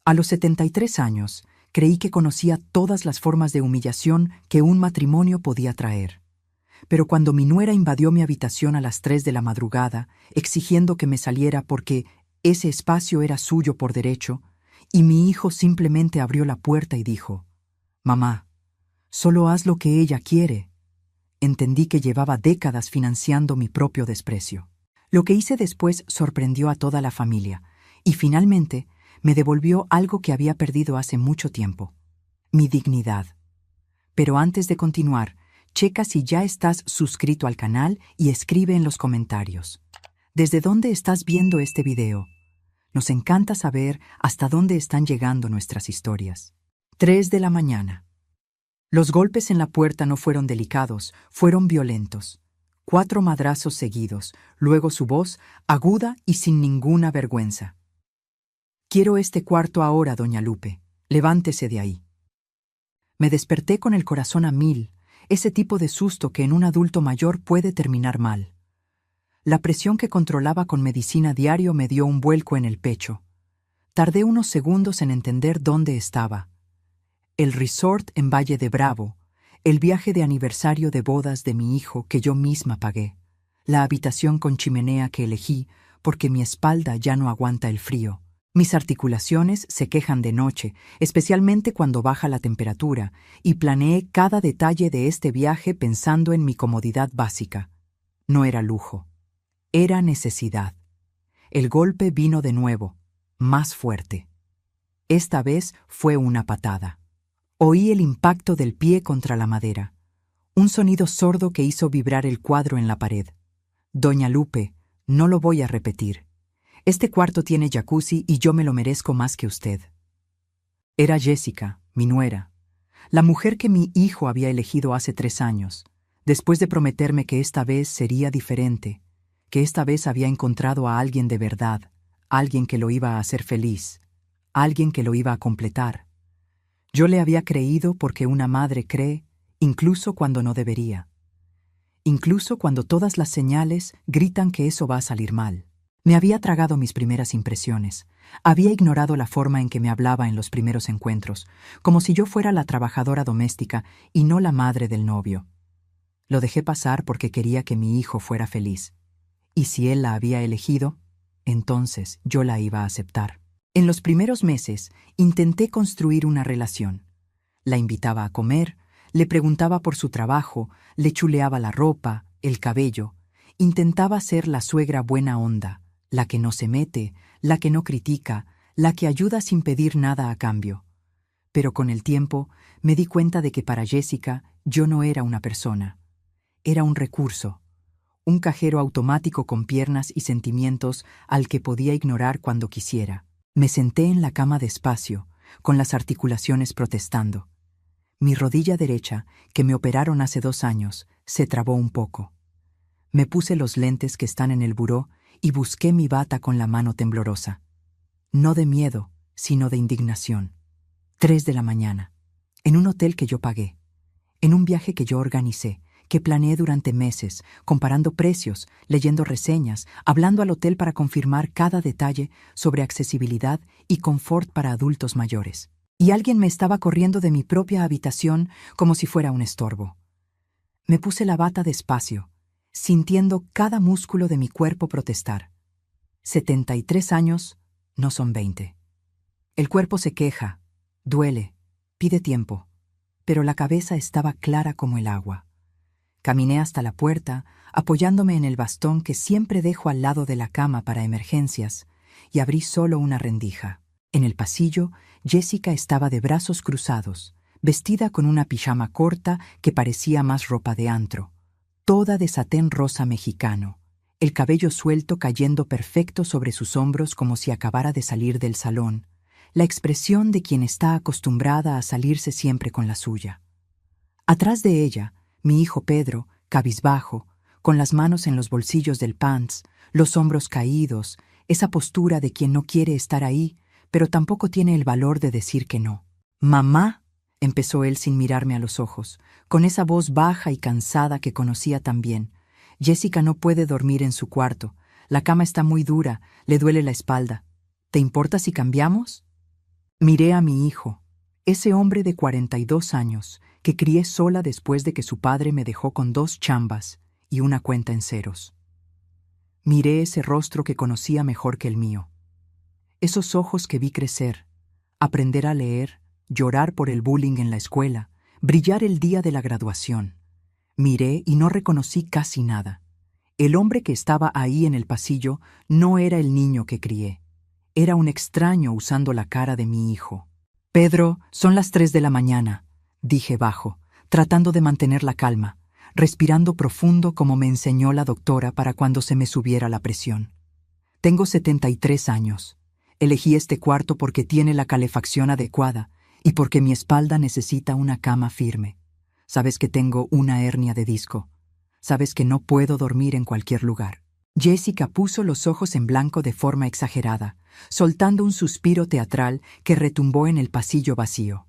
A los 73 años, creí que conocía todas las formas de humillación que un matrimonio podía traer. Pero cuando mi nuera invadió mi habitación a las 3 de la madrugada, exigiendo que me saliera porque ese espacio era suyo por derecho, y mi hijo simplemente abrió la puerta y dijo: «Mamá, solo haz lo que ella quiere», entendí que llevaba décadas financiando mi propio desprecio. Lo que hice después sorprendió a toda la familia, y finalmente me devolvió algo que había perdido hace mucho tiempo: mi dignidad. Pero antes de continuar, checa si ya estás suscrito al canal y escribe en los comentarios ¿desde dónde estás viendo este video? Nos encanta saber hasta dónde están llegando nuestras historias. 3 de la mañana. Los golpes en la puerta no fueron delicados, fueron violentos. 4 madrazos seguidos, luego su voz, aguda y sin ninguna vergüenza: «Quiero este cuarto ahora, doña Lupe. Levántese de ahí». Me desperté con el corazón a mil, ese tipo de susto que en un adulto mayor puede terminar mal. La presión que controlaba con medicina diario me dio un vuelco en el pecho. Tardé unos segundos en entender dónde estaba. El resort en Valle de Bravo, el viaje de aniversario de bodas de mi hijo que yo misma pagué, la habitación con chimenea que elegí porque mi espalda ya no aguanta el frío. Mis articulaciones se quejan de noche, especialmente cuando baja la temperatura, y planeé cada detalle de este viaje pensando en mi comodidad básica. No era lujo, era necesidad. El golpe vino de nuevo, más fuerte. Esta vez fue una patada. Oí el impacto del pie contra la madera, un sonido sordo que hizo vibrar el cuadro en la pared. «Doña Lupe, no lo voy a repetir. Este cuarto tiene jacuzzi y yo me lo merezco más que usted». Era Jessica, mi nuera, la mujer que mi hijo había elegido hace 3 años, después de prometerme que esta vez sería diferente, que esta vez había encontrado a alguien de verdad, alguien que lo iba a hacer feliz, alguien que lo iba a completar. Yo le había creído porque una madre cree, incluso cuando no debería. Incluso cuando todas las señales gritan que eso va a salir mal. Me había tragado mis primeras impresiones. Había ignorado la forma en que me hablaba en los primeros encuentros, como si yo fuera la trabajadora doméstica y no la madre del novio. Lo dejé pasar porque quería que mi hijo fuera feliz. Y si él la había elegido, entonces yo la iba a aceptar. En los primeros meses intenté construir una relación. La invitaba a comer, le preguntaba por su trabajo, le chuleaba la ropa, el cabello. Intentaba ser la suegra buena onda, la que no se mete, la que no critica, la que ayuda sin pedir nada a cambio. Pero con el tiempo me di cuenta de que para Jessica yo no era una persona. Era un recurso, un cajero automático con piernas y sentimientos al que podía ignorar cuando quisiera. Me senté en la cama despacio, con las articulaciones protestando. Mi rodilla derecha, que me operaron hace 2 años, se trabó un poco. Me puse los lentes que están en el buró y busqué mi bata con la mano temblorosa. No de miedo, sino de indignación. 3 de la mañana, en un hotel que yo pagué, en un viaje que yo organicé, que planeé durante meses, comparando precios, leyendo reseñas, hablando al hotel para confirmar cada detalle sobre accesibilidad y confort para adultos mayores. Y alguien me estaba corriendo de mi propia habitación como si fuera un estorbo. Me puse la bata despacio, sintiendo cada músculo de mi cuerpo protestar. 73 años no son 20. El cuerpo se queja, duele, pide tiempo, pero la cabeza estaba clara como el agua. Caminé hasta la puerta, apoyándome en el bastón que siempre dejo al lado de la cama para emergencias, y abrí solo una rendija. En el pasillo, Jessica estaba de brazos cruzados, vestida con una pijama corta que parecía más ropa de antro, toda de satén rosa mexicano, el cabello suelto cayendo perfecto sobre sus hombros como si acabara de salir del salón, la expresión de quien está acostumbrada a salirse siempre con la suya. Atrás de ella, mi hijo Pedro, cabizbajo, con las manos en los bolsillos del pants, los hombros caídos, esa postura de quien no quiere estar ahí, pero tampoco tiene el valor de decir que no. «Mamá», empezó él sin mirarme a los ojos, con esa voz baja y cansada que conocía tan bien. «Jessica no puede dormir en su cuarto. La cama está muy dura, le duele la espalda. ¿Te importa si cambiamos?» Miré a mi hijo, ese hombre de 42 años, que crié sola después de que su padre me dejó con 2 chambas y una cuenta en ceros. Miré ese rostro que conocía mejor que el mío. Esos ojos que vi crecer, aprender a leer, llorar por el bullying en la escuela, brillar el día de la graduación. Miré y no reconocí casi nada. El hombre que estaba ahí en el pasillo no era el niño que crié. Era un extraño usando la cara de mi hijo. «Pedro, son las 3 de la mañana», dije bajo, tratando de mantener la calma, respirando profundo como me enseñó la doctora para cuando se me subiera la presión. «Tengo 73 años. Elegí este cuarto porque tiene la calefacción adecuada y porque mi espalda necesita una cama firme. Sabes que tengo una hernia de disco. Sabes que no puedo dormir en cualquier lugar». Jessica puso los ojos en blanco de forma exagerada, soltando un suspiro teatral que retumbó en el pasillo vacío.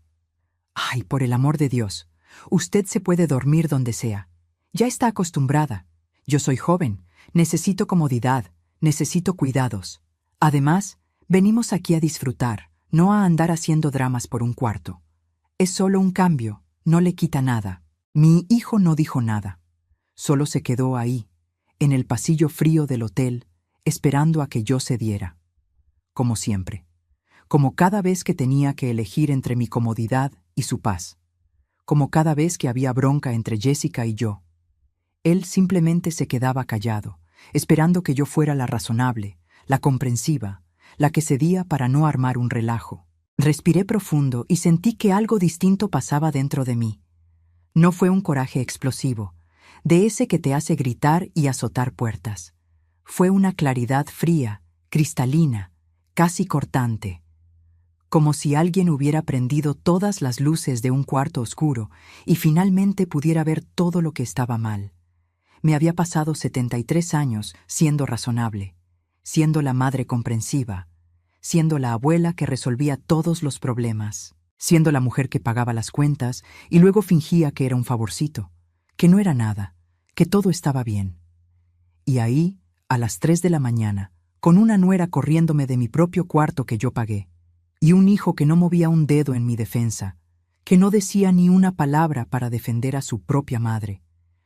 «Ay, por el amor de Dios, usted se puede dormir donde sea. Ya está acostumbrada. Yo soy joven, necesito comodidad, necesito cuidados. Además, venimos aquí a disfrutar, no a andar haciendo dramas por un cuarto. Es solo un cambio, no le quita nada». Mi hijo no dijo nada. Solo se quedó ahí, en el pasillo frío del hotel, esperando a que yo cediera. Como siempre. Como cada vez que tenía que elegir entre mi comodidad y su paz. Como cada vez que había bronca entre Jessica y yo. Él simplemente se quedaba callado, esperando que yo fuera la razonable, la comprensiva, la que cedía para no armar un relajo. Respiré profundo y sentí que algo distinto pasaba dentro de mí. No fue un coraje explosivo, de ese que te hace gritar y azotar puertas. Fue una claridad fría, cristalina, casi cortante. Como si alguien hubiera prendido todas las luces de un cuarto oscuro y finalmente pudiera ver todo lo que estaba mal. Me había pasado 73 años siendo razonable, siendo la madre comprensiva, siendo la abuela que resolvía todos los problemas, siendo la mujer que pagaba las cuentas y luego fingía que era un favorcito, que no era nada, que todo estaba bien. Y ahí, a las 3 de la mañana, con una nuera corriéndome de mi propio cuarto que yo pagué, y un hijo que no movía un dedo en mi defensa, que no decía ni una palabra para defender a su propia madre,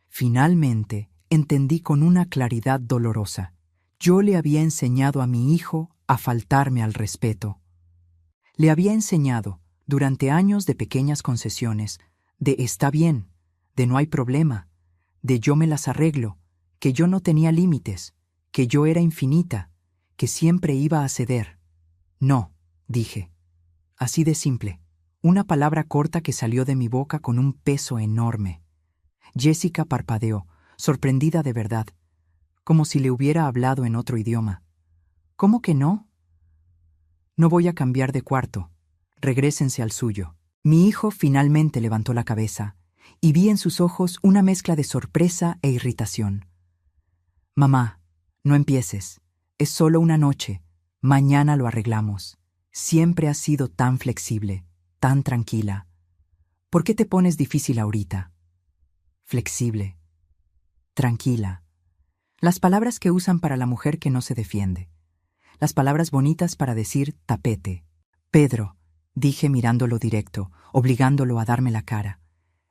finalmente entendí con una claridad dolorosa. Yo le había enseñado a mi hijo a faltarme al respeto. Le había enseñado, durante años de pequeñas concesiones, de está bien, de no hay problema, de yo me las arreglo, que yo no tenía límites, que yo era infinita, que siempre iba a ceder. «No», dije. Así de simple. Una palabra corta que salió de mi boca con un peso enorme. Jessica parpadeó, sorprendida de verdad, como si le hubiera hablado en otro idioma. «¿Cómo que no?» «No voy a cambiar de cuarto. Regrésense al suyo». Mi hijo finalmente levantó la cabeza, y vi en sus ojos una mezcla de sorpresa e irritación. «Mamá, no empieces. Es solo una noche. Mañana lo arreglamos. Siempre has sido tan flexible, tan tranquila. ¿Por qué te pones difícil ahorita?» Flexible. Tranquila. Las palabras que usan para la mujer que no se defiende. Las palabras bonitas para decir tapete. «Pedro», dije mirándolo directo, obligándolo a darme la cara.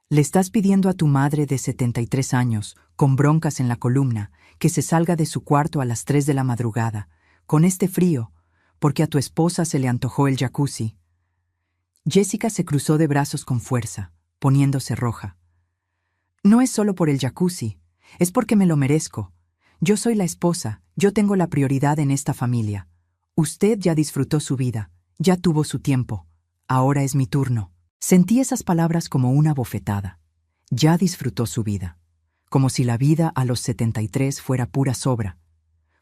«Le estás pidiendo a tu madre de 73 años, con broncas en la columna, que se salga de su cuarto a las 3 de la madrugada, con este frío, porque a tu esposa se le antojó el jacuzzi». Jessica se cruzó de brazos con fuerza, poniéndose roja. «No es solo por el jacuzzi, es porque me lo merezco. Yo soy la esposa, yo tengo la prioridad en esta familia. Usted ya disfrutó su vida, ya tuvo su tiempo. Ahora es mi turno». Sentí esas palabras como una bofetada. Ya disfrutó su vida. Como si la vida a los 73 fuera pura sobra.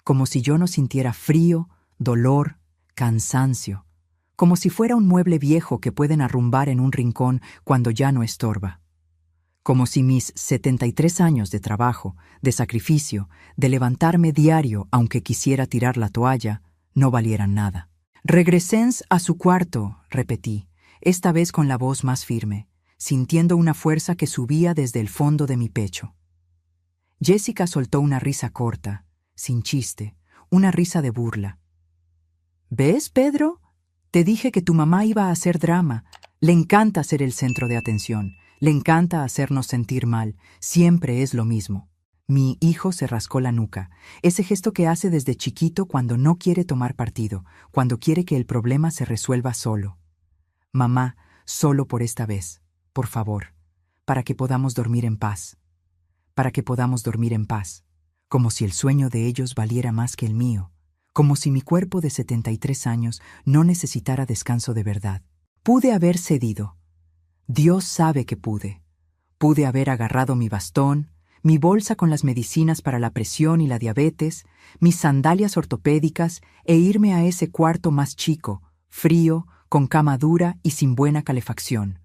Como si yo no sintiera frío, dolor, cansancio. Como si fuera un mueble viejo que pueden arrumbar en un rincón cuando ya no estorba. Como si mis 73 años de trabajo, de sacrificio, de levantarme diario aunque quisiera tirar la toalla, no valieran nada. «Regresens a su cuarto», repetí, esta vez con la voz más firme, sintiendo una fuerza que subía desde el fondo de mi pecho. Jessica soltó una risa corta, sin chiste, una risa de burla. «¿Ves, Pedro? Te dije que tu mamá iba a hacer drama. Le encanta ser el centro de atención. Le encanta hacernos sentir mal. Siempre es lo mismo. Mi hijo se rascó la nuca. Ese gesto que hace desde chiquito cuando no quiere tomar partido, cuando quiere que el problema se resuelva solo. Mamá, solo por esta vez, por favor, para que podamos dormir en paz. Para que podamos dormir en paz. Como si el sueño de ellos valiera más que el mío. Como si mi cuerpo de 73 años no necesitara descanso de verdad. Pude haber cedido. Dios sabe que pude. Pude haber agarrado mi bastón, mi bolsa con las medicinas para la presión y la diabetes, mis sandalias ortopédicas e irme a ese cuarto más chico, frío, con cama dura y sin buena calefacción.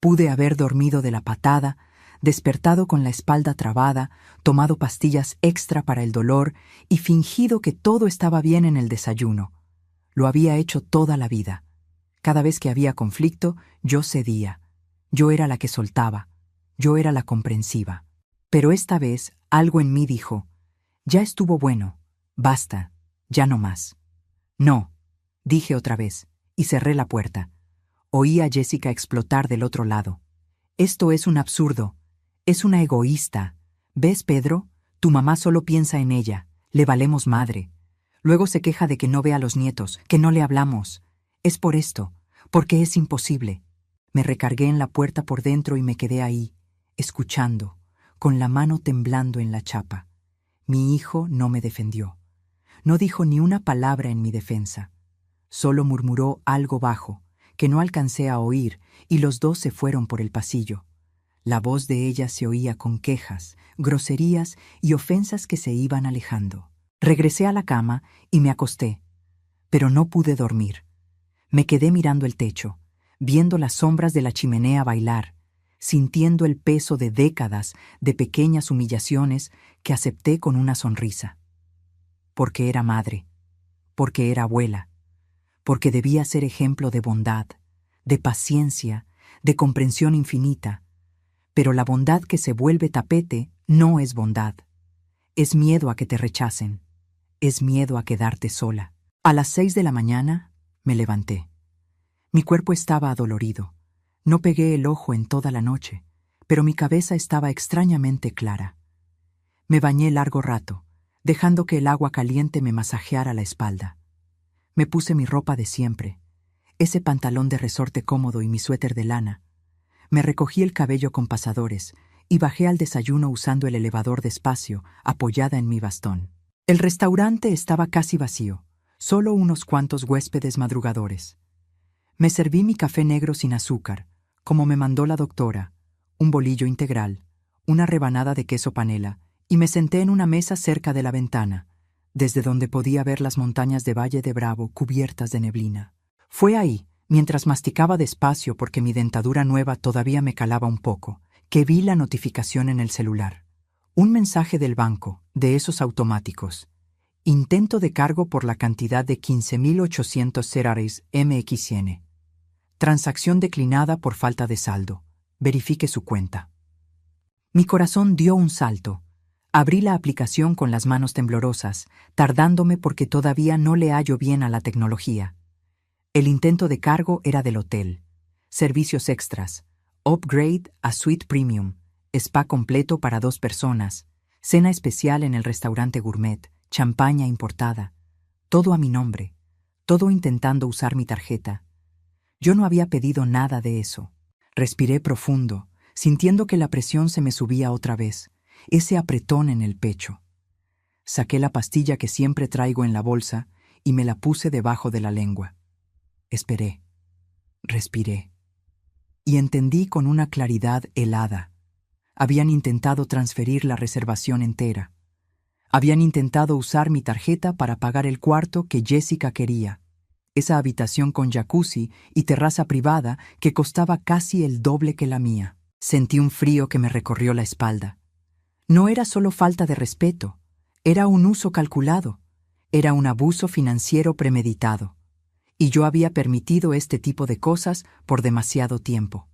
Pude haber dormido de la patada, despertado con la espalda trabada, tomado pastillas extra para el dolor y fingido que todo estaba bien en el desayuno. Lo había hecho toda la vida. Cada vez que había conflicto, yo cedía. Yo era la que soltaba. Yo era la comprensiva. Pero esta vez algo en mí dijo, ya estuvo bueno, basta, ya no más. No, dije otra vez, y cerré la puerta. Oí a Jessica explotar del otro lado. Esto es un absurdo. Es una egoísta. ¿Ves, Pedro? Tu mamá solo piensa en ella. Le valemos madre. Luego se queja de que no ve a los nietos, que no le hablamos. Es por esto, porque es imposible. Me recargué en la puerta por dentro y me quedé ahí, escuchando, con la mano temblando en la chapa. Mi hijo no me defendió. No dijo ni una palabra en mi defensa. Solo murmuró algo bajo, que no alcancé a oír, y los dos se fueron por el pasillo. La voz de ella se oía con quejas, groserías y ofensas que se iban alejando. Regresé a la cama y me acosté, pero no pude dormir. Me quedé mirando el techo, viendo las sombras de la chimenea bailar, sintiendo el peso de décadas de pequeñas humillaciones que acepté con una sonrisa. Porque era madre, porque era abuela, porque debía ser ejemplo de bondad, de paciencia, de comprensión infinita. Pero la bondad que se vuelve tapete no es bondad. Es miedo a que te rechacen. Es miedo a quedarte sola. A las 6 de la mañana me levanté. Mi cuerpo estaba adolorido. No pegué el ojo en toda la noche, pero mi cabeza estaba extrañamente clara. Me bañé largo rato, dejando que el agua caliente me masajeara la espalda. Me puse mi ropa de siempre, ese pantalón de resorte cómodo y mi suéter de lana. Me recogí el cabello con pasadores y bajé al desayuno usando el elevador despacio, apoyada en mi bastón. El restaurante estaba casi vacío, solo unos cuantos huéspedes madrugadores. Me serví mi café negro sin azúcar, como me mandó la doctora, un bolillo integral, una rebanada de queso panela, y me senté en una mesa cerca de la ventana, desde donde podía ver las montañas de Valle de Bravo cubiertas de neblina. Fue ahí, mientras masticaba despacio porque mi dentadura nueva todavía me calaba un poco, que vi la notificación en el celular. Un mensaje del banco, de esos automáticos. Intento de cargo por la cantidad de 15.800 cerares MXN. Transacción declinada por falta de saldo. Verifique su cuenta. Mi corazón dio un salto. Abrí la aplicación con las manos temblorosas, tardándome porque todavía no le hallo bien a la tecnología. El intento de cargo era del hotel. Servicios extras. Upgrade a Suite Premium. Spa completo para 2 personas. Cena especial en el restaurante gourmet. Champaña importada. Todo a mi nombre. Todo intentando usar mi tarjeta. Yo no había pedido nada de eso. Respiré profundo, sintiendo que la presión se me subía otra vez. Ese apretón en el pecho. Saqué la pastilla que siempre traigo en la bolsa y me la puse debajo de la lengua. Esperé. Respiré. Y entendí con una claridad helada. Habían intentado transferir la reservación entera. Habían intentado usar mi tarjeta para pagar el cuarto que Jessica quería. Esa habitación con jacuzzi y terraza privada que costaba casi el doble que la mía. Sentí un frío que me recorrió la espalda. No era solo falta de respeto, era un uso calculado, era un abuso financiero premeditado. Y yo había permitido este tipo de cosas por demasiado tiempo.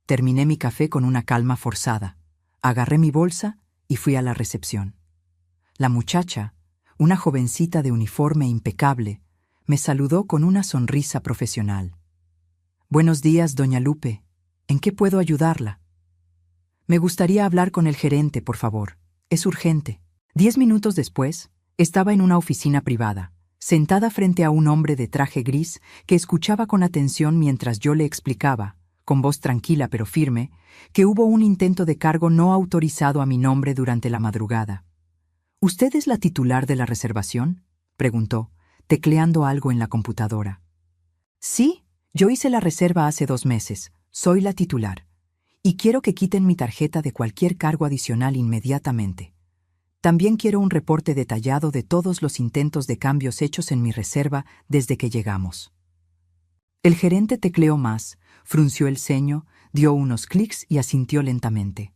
Terminé mi café con una calma forzada. Agarré mi bolsa y fui a la recepción. La muchacha, una jovencita de uniforme impecable, Me saludó con una sonrisa profesional. Buenos días, doña Lupe. ¿En qué puedo ayudarla? Me gustaría hablar con el gerente, por favor. Es urgente. 10 minutos después, estaba en una oficina privada, sentada frente a un hombre de traje gris que escuchaba con atención mientras yo le explicaba, con voz tranquila pero firme, que hubo un intento de cargo no autorizado a mi nombre durante la madrugada. ¿Usted es la titular de la reservación?, preguntó, tecleando algo en la computadora. Sí, yo hice la reserva hace 2 meses. Soy la titular. Y quiero que quiten mi tarjeta de cualquier cargo adicional inmediatamente. También quiero un reporte detallado de todos los intentos de cambios hechos en mi reserva desde que llegamos. El gerente tecleó más, frunció el ceño, dio unos clics y asintió lentamente.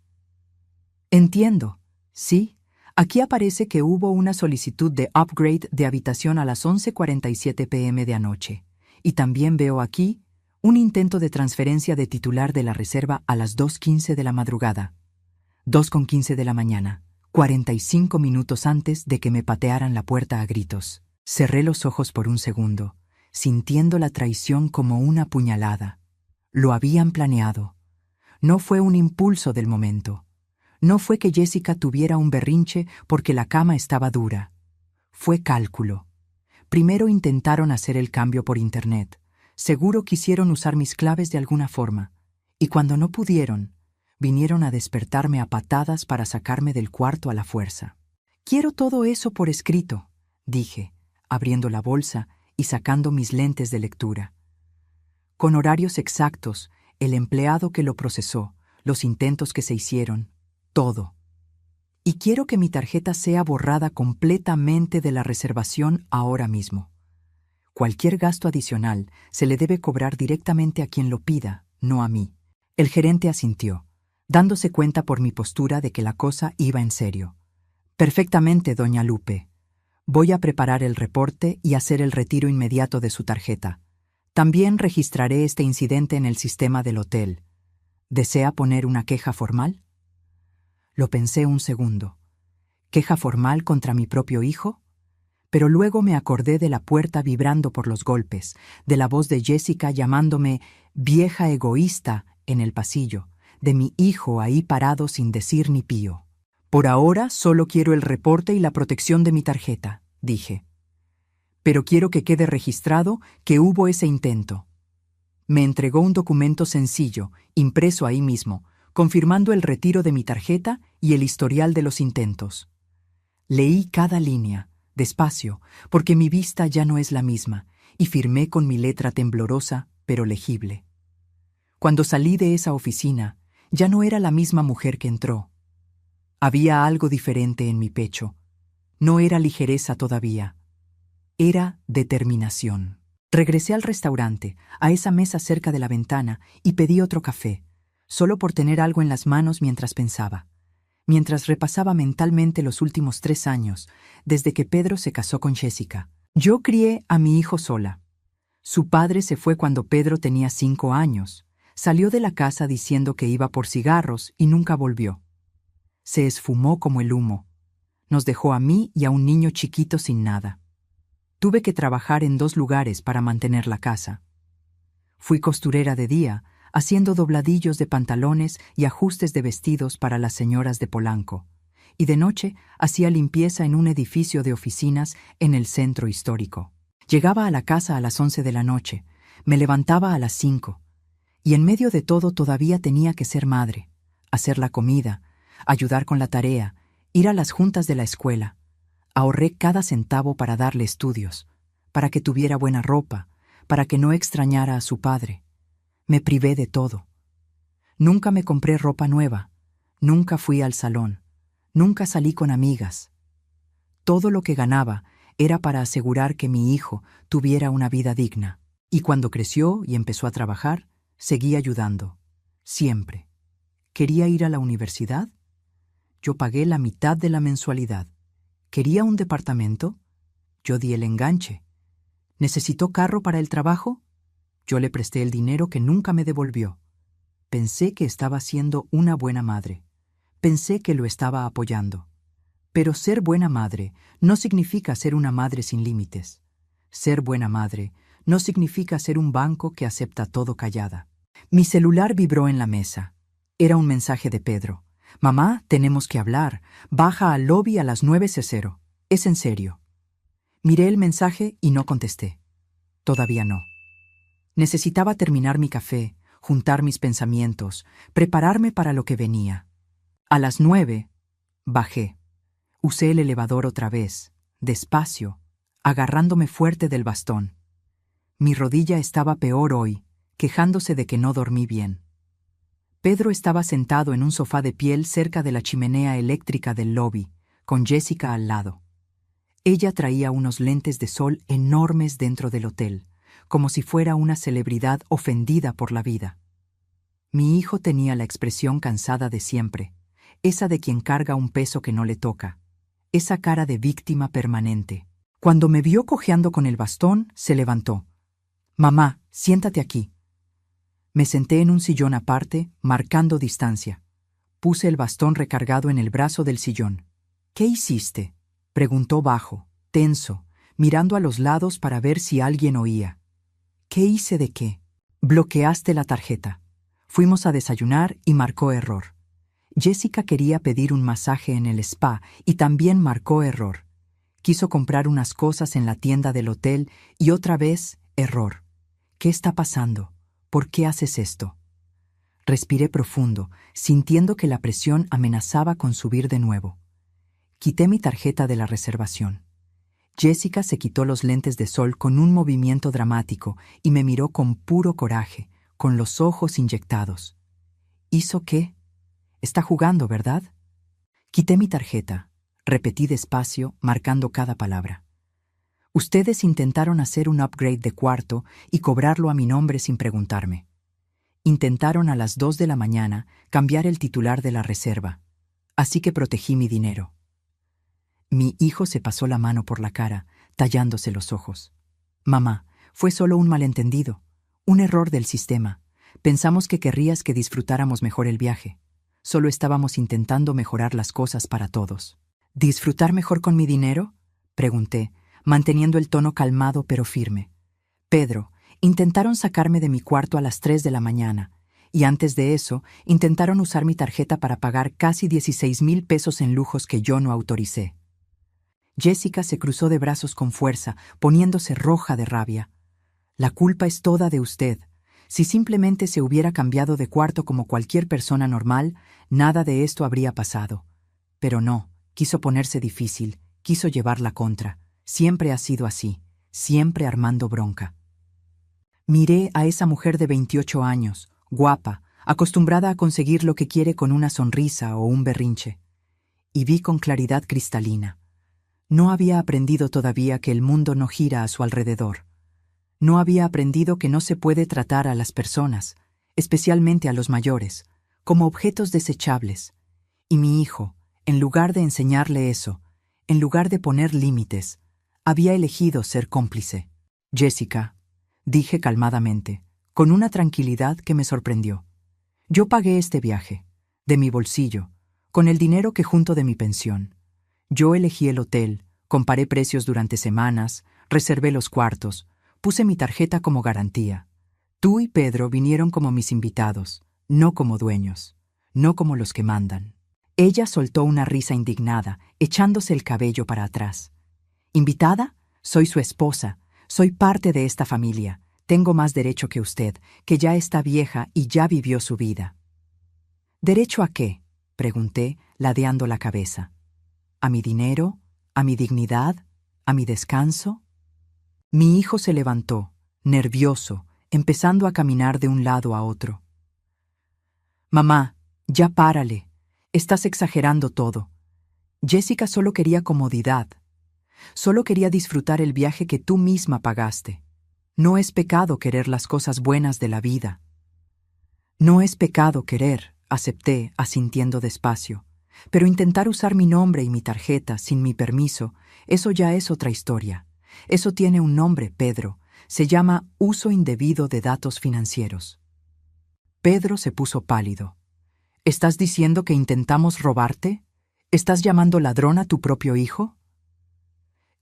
Entiendo. Sí, aquí aparece que hubo una solicitud de upgrade de habitación a las 11:47 p.m. de anoche. Y también veo aquí un intento de transferencia de titular de la reserva a las 2:15 de la madrugada. 2:15 de la mañana, 45 minutos antes de que me patearan la puerta a gritos. Cerré los ojos por un segundo, sintiendo la traición como una puñalada. Lo habían planeado. No fue un impulso del momento. No fue que Jessica tuviera un berrinche porque la cama estaba dura. Fue cálculo. Primero intentaron hacer el cambio por internet. Seguro quisieron usar mis claves de alguna forma. Y cuando no pudieron, vinieron a despertarme a patadas para sacarme del cuarto a la fuerza. Quiero todo eso por escrito, dije, abriendo la bolsa y sacando mis lentes de lectura. Con horarios exactos, el empleado que lo procesó, los intentos que se hicieron, todo. Y quiero que mi tarjeta sea borrada completamente de la reservación ahora mismo. Cualquier gasto adicional se le debe cobrar directamente a quien lo pida, no a mí. El gerente asintió, dándose cuenta por mi postura de que la cosa iba en serio. Perfectamente, doña Lupe. Voy a preparar el reporte y hacer el retiro inmediato de su tarjeta. También registraré este incidente en el sistema del hotel. ¿Desea poner una queja formal? Lo pensé un segundo. ¿Queja formal contra mi propio hijo? Pero luego me acordé de la puerta vibrando por los golpes, de la voz de Jessica llamándome vieja egoísta en el pasillo, de mi hijo ahí parado sin decir ni pío. Por ahora solo quiero el reporte y la protección de mi tarjeta, dije. Pero quiero que quede registrado que hubo ese intento. Me entregó un documento sencillo, impreso ahí mismo, confirmando el retiro de mi tarjeta y el historial de los intentos. Leí cada línea, despacio, porque mi vista ya no es la misma, y firmé con mi letra temblorosa, pero legible. Cuando salí de esa oficina, ya no era la misma mujer que entró. Había algo diferente en mi pecho. No era ligereza todavía. Era determinación. Regresé al restaurante, a esa mesa cerca de la ventana, y pedí otro café, solo por tener algo en las manos mientras pensaba. Mientras repasaba mentalmente los últimos 3 años, desde que Pedro se casó con Jessica. Yo crié a mi hijo sola. Su padre se fue cuando Pedro tenía 5 años. Salió de la casa diciendo que iba por cigarros y nunca volvió. Se esfumó como el humo. Nos dejó a mí y a un niño chiquito sin nada. Tuve que trabajar en 2 lugares para mantener la casa. Fui costurera de día, haciendo dobladillos de pantalones y ajustes de vestidos para las señoras de Polanco, y de noche hacía limpieza en un edificio de oficinas en el centro histórico. Llegaba a la casa a las 11 de la noche, me levantaba a las 5, y en medio de todo todavía tenía que ser madre, hacer la comida, ayudar con la tarea, ir a las juntas de la escuela. Ahorré cada centavo para darle estudios, para que tuviera buena ropa, para que no extrañara a su padre. Me privé de todo. Nunca me compré ropa nueva, nunca fui al salón, nunca salí con amigas. Todo lo que ganaba era para asegurar que mi hijo tuviera una vida digna. Y cuando creció y empezó a trabajar, seguí ayudando. Siempre. ¿Quería ir a la universidad? Yo pagué la mitad de la mensualidad. ¿Quería un departamento? Yo di el enganche. ¿Necesitó carro para el trabajo? Yo le presté el dinero que nunca me devolvió. Pensé que estaba siendo una buena madre. Pensé que lo estaba apoyando. Pero ser buena madre no significa ser una madre sin límites. ser buena madre, no significa ser un banco que acepta todo callada. Mi celular vibró en la mesa. Era un mensaje de Pedro. Mamá, tenemos que hablar. Baja al lobby a las 9:00. Es en serio. Miré el mensaje y no contesté. Todavía no. Necesitaba terminar mi café, juntar mis pensamientos, prepararme para lo que venía. A las 9, bajé. Usé el elevador otra vez, despacio, agarrándome fuerte del bastón. Mi rodilla estaba peor hoy, quejándose de que no dormí bien. Pedro estaba sentado en un sofá de piel cerca de la chimenea eléctrica del lobby, con Jessica al lado. Ella traía unos lentes de sol enormes dentro del hotel, como si fuera una celebridad ofendida por la vida. Mi hijo tenía la expresión cansada de siempre, esa de quien carga un peso que no le toca, esa cara de víctima permanente. Cuando me vio cojeando con el bastón, se levantó. «Mamá, siéntate aquí». Me senté en un sillón aparte, marcando distancia. Puse el bastón recargado en el brazo del sillón. «¿Qué hiciste?», preguntó bajo, tenso, mirando a los lados para ver si alguien oía. «¿Qué hice de qué?». «Bloqueaste la tarjeta. Fuimos a desayunar y marcó error. Jessica quería pedir un masaje en el spa y también marcó error. Quiso comprar unas cosas en la tienda del hotel y otra vez, error. ¿Qué está pasando? ¿Por qué haces esto?». Respiré profundo, sintiendo que la presión amenazaba con subir de nuevo. Quité mi tarjeta de la reservación. Jessica se quitó los lentes de sol con un movimiento dramático y me miró con puro coraje, con los ojos inyectados. ¿Hizo qué? Está jugando, ¿verdad? Quité mi tarjeta. Repetí despacio, marcando cada palabra. Ustedes intentaron hacer un upgrade de cuarto y cobrarlo a mi nombre sin preguntarme. Intentaron a las 2 de la mañana cambiar el titular de la reserva, así que protegí mi dinero. Mi hijo se pasó la mano por la cara, tallándose los ojos. «Mamá, fue solo un malentendido, un error del sistema. Pensamos que querrías que disfrutáramos mejor el viaje. Solo estábamos intentando mejorar las cosas para todos». «¿Disfrutar mejor con mi dinero?», pregunté, manteniendo el tono calmado pero firme. «Pedro, intentaron sacarme de mi cuarto a las 3 de la mañana, y antes de eso intentaron usar mi tarjeta para pagar casi 16,000 pesos en lujos que yo no autoricé». Jessica se cruzó de brazos con fuerza, poniéndose roja de rabia. «La culpa es toda de usted. Si simplemente se hubiera cambiado de cuarto como cualquier persona normal, nada de esto habría pasado. Pero no, quiso ponerse difícil, quiso llevar la contra. Siempre ha sido así, siempre armando bronca». Miré a esa mujer de 28 años, guapa, acostumbrada a conseguir lo que quiere con una sonrisa o un berrinche. Y vi con claridad cristalina. No había aprendido todavía que el mundo no gira a su alrededor. No había aprendido que no se puede tratar a las personas, especialmente a los mayores, como objetos desechables. Y mi hijo, en lugar de enseñarle eso, en lugar de poner límites, había elegido ser cómplice. «Jessica», dije calmadamente, con una tranquilidad que me sorprendió. «Yo pagué este viaje, de mi bolsillo, con el dinero que junto de mi pensión. Yo elegí el hotel, comparé precios durante semanas, reservé los cuartos, puse mi tarjeta como garantía. Tú y Pedro vinieron como mis invitados, no como dueños, no como los que mandan». Ella soltó una risa indignada, echándose el cabello para atrás. «¿Invitada? Soy su esposa, soy parte de esta familia. Tengo más derecho que usted, que ya está vieja y ya vivió su vida». «¿Derecho a qué?», pregunté, ladeando la cabeza. «¿A mi dinero? ¿A mi dignidad? ¿A mi descanso?». Mi hijo se levantó, nervioso, empezando a caminar de un lado a otro. «Mamá, ya párale. Estás exagerando todo. Jessica solo quería comodidad. Solo quería disfrutar el viaje que tú misma pagaste. No es pecado querer las cosas buenas de la vida». «No es pecado querer», acepté, asintiendo despacio. «Pero intentar usar mi nombre y mi tarjeta sin mi permiso, eso ya es otra historia. Eso tiene un nombre, Pedro. Se llama uso indebido de datos financieros». Pedro se puso pálido. «¿Estás diciendo que intentamos robarte? ¿Estás llamando ladrón a tu propio hijo?».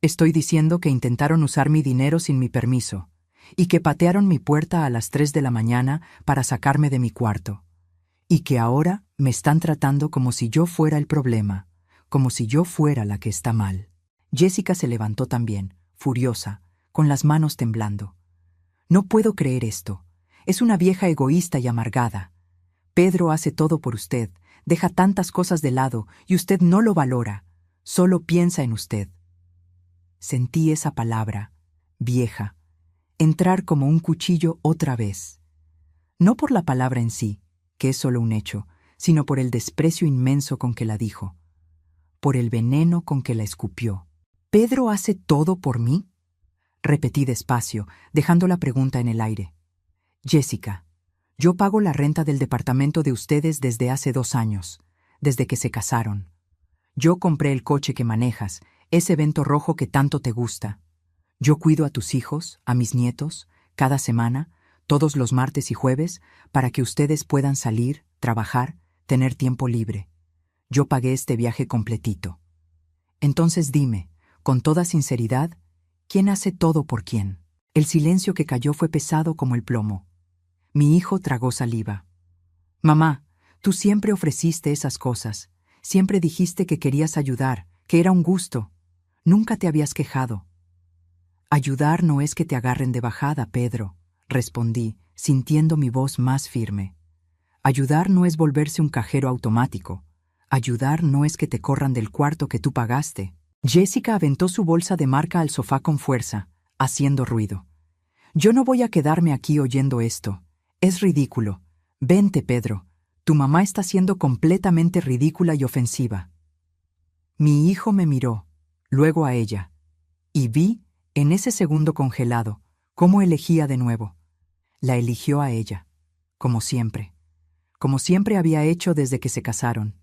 Estoy diciendo que intentaron usar mi dinero sin mi permiso, y que patearon mi puerta a las 3 de la mañana para sacarme de mi cuarto, y que ahora me están tratando como si yo fuera el problema, como si yo fuera la que está mal. Jessica se levantó también, furiosa, con las manos temblando. No puedo creer esto. Es una vieja egoísta y amargada. Pedro hace todo por usted, deja tantas cosas de lado y usted no lo valora, solo piensa en usted. Sentí esa palabra, vieja, entrar como un cuchillo otra vez. No por la palabra en sí, que es solo un hecho, sino por el desprecio inmenso con que la dijo, por el veneno con que la escupió. ¿Pedro hace todo por mí? Repetí despacio, dejando la pregunta en el aire. Jessica, yo pago la renta del departamento de ustedes desde hace 2 años, desde que se casaron. Yo compré el coche que manejas, ese Vento rojo que tanto te gusta. Yo cuido a tus hijos, a mis nietos, cada semana, todos los martes y jueves, para que ustedes puedan salir, trabajar, tener tiempo libre. Yo pagué este viaje completito. Entonces dime, con toda sinceridad, ¿quién hace todo por quién? El silencio que cayó fue pesado como el plomo. Mi hijo tragó saliva. Mamá, tú siempre ofreciste esas cosas. Siempre dijiste que querías ayudar, que era un gusto. Nunca te habías quejado. Ayudar no es que te agarren de bajada, Pedro, respondí, sintiendo mi voz más firme. Ayudar no es volverse un cajero automático. Ayudar no es que te corran del cuarto que tú pagaste. Jessica aventó su bolsa de marca al sofá con fuerza, haciendo ruido. Yo no voy a quedarme aquí oyendo esto. Es ridículo. Vente, Pedro. Tu mamá está siendo completamente ridícula y ofensiva. Mi hijo me miró, luego a ella, y vi, en ese segundo congelado, cómo elegía de nuevo. La eligió a ella, como siempre había hecho desde que se casaron.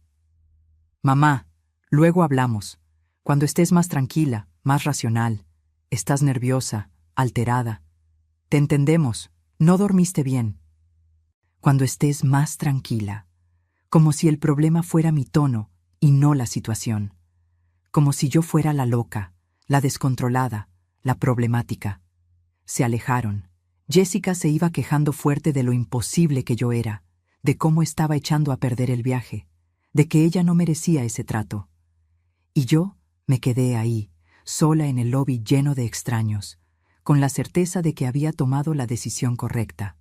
Mamá, luego hablamos. Cuando estés más tranquila, más racional. Estás nerviosa, alterada. Te entendemos, no dormiste bien. Cuando estés más tranquila, como si el problema fuera mi tono y no la situación. Como si yo fuera la loca, la descontrolada, la problemática. Se alejaron. Jessica se iba quejando fuerte de lo imposible que yo era, de cómo estaba echando a perder el viaje, de que ella no merecía ese trato. Y yo me quedé ahí, sola en el lobby lleno de extraños, con la certeza de que había tomado la decisión correcta.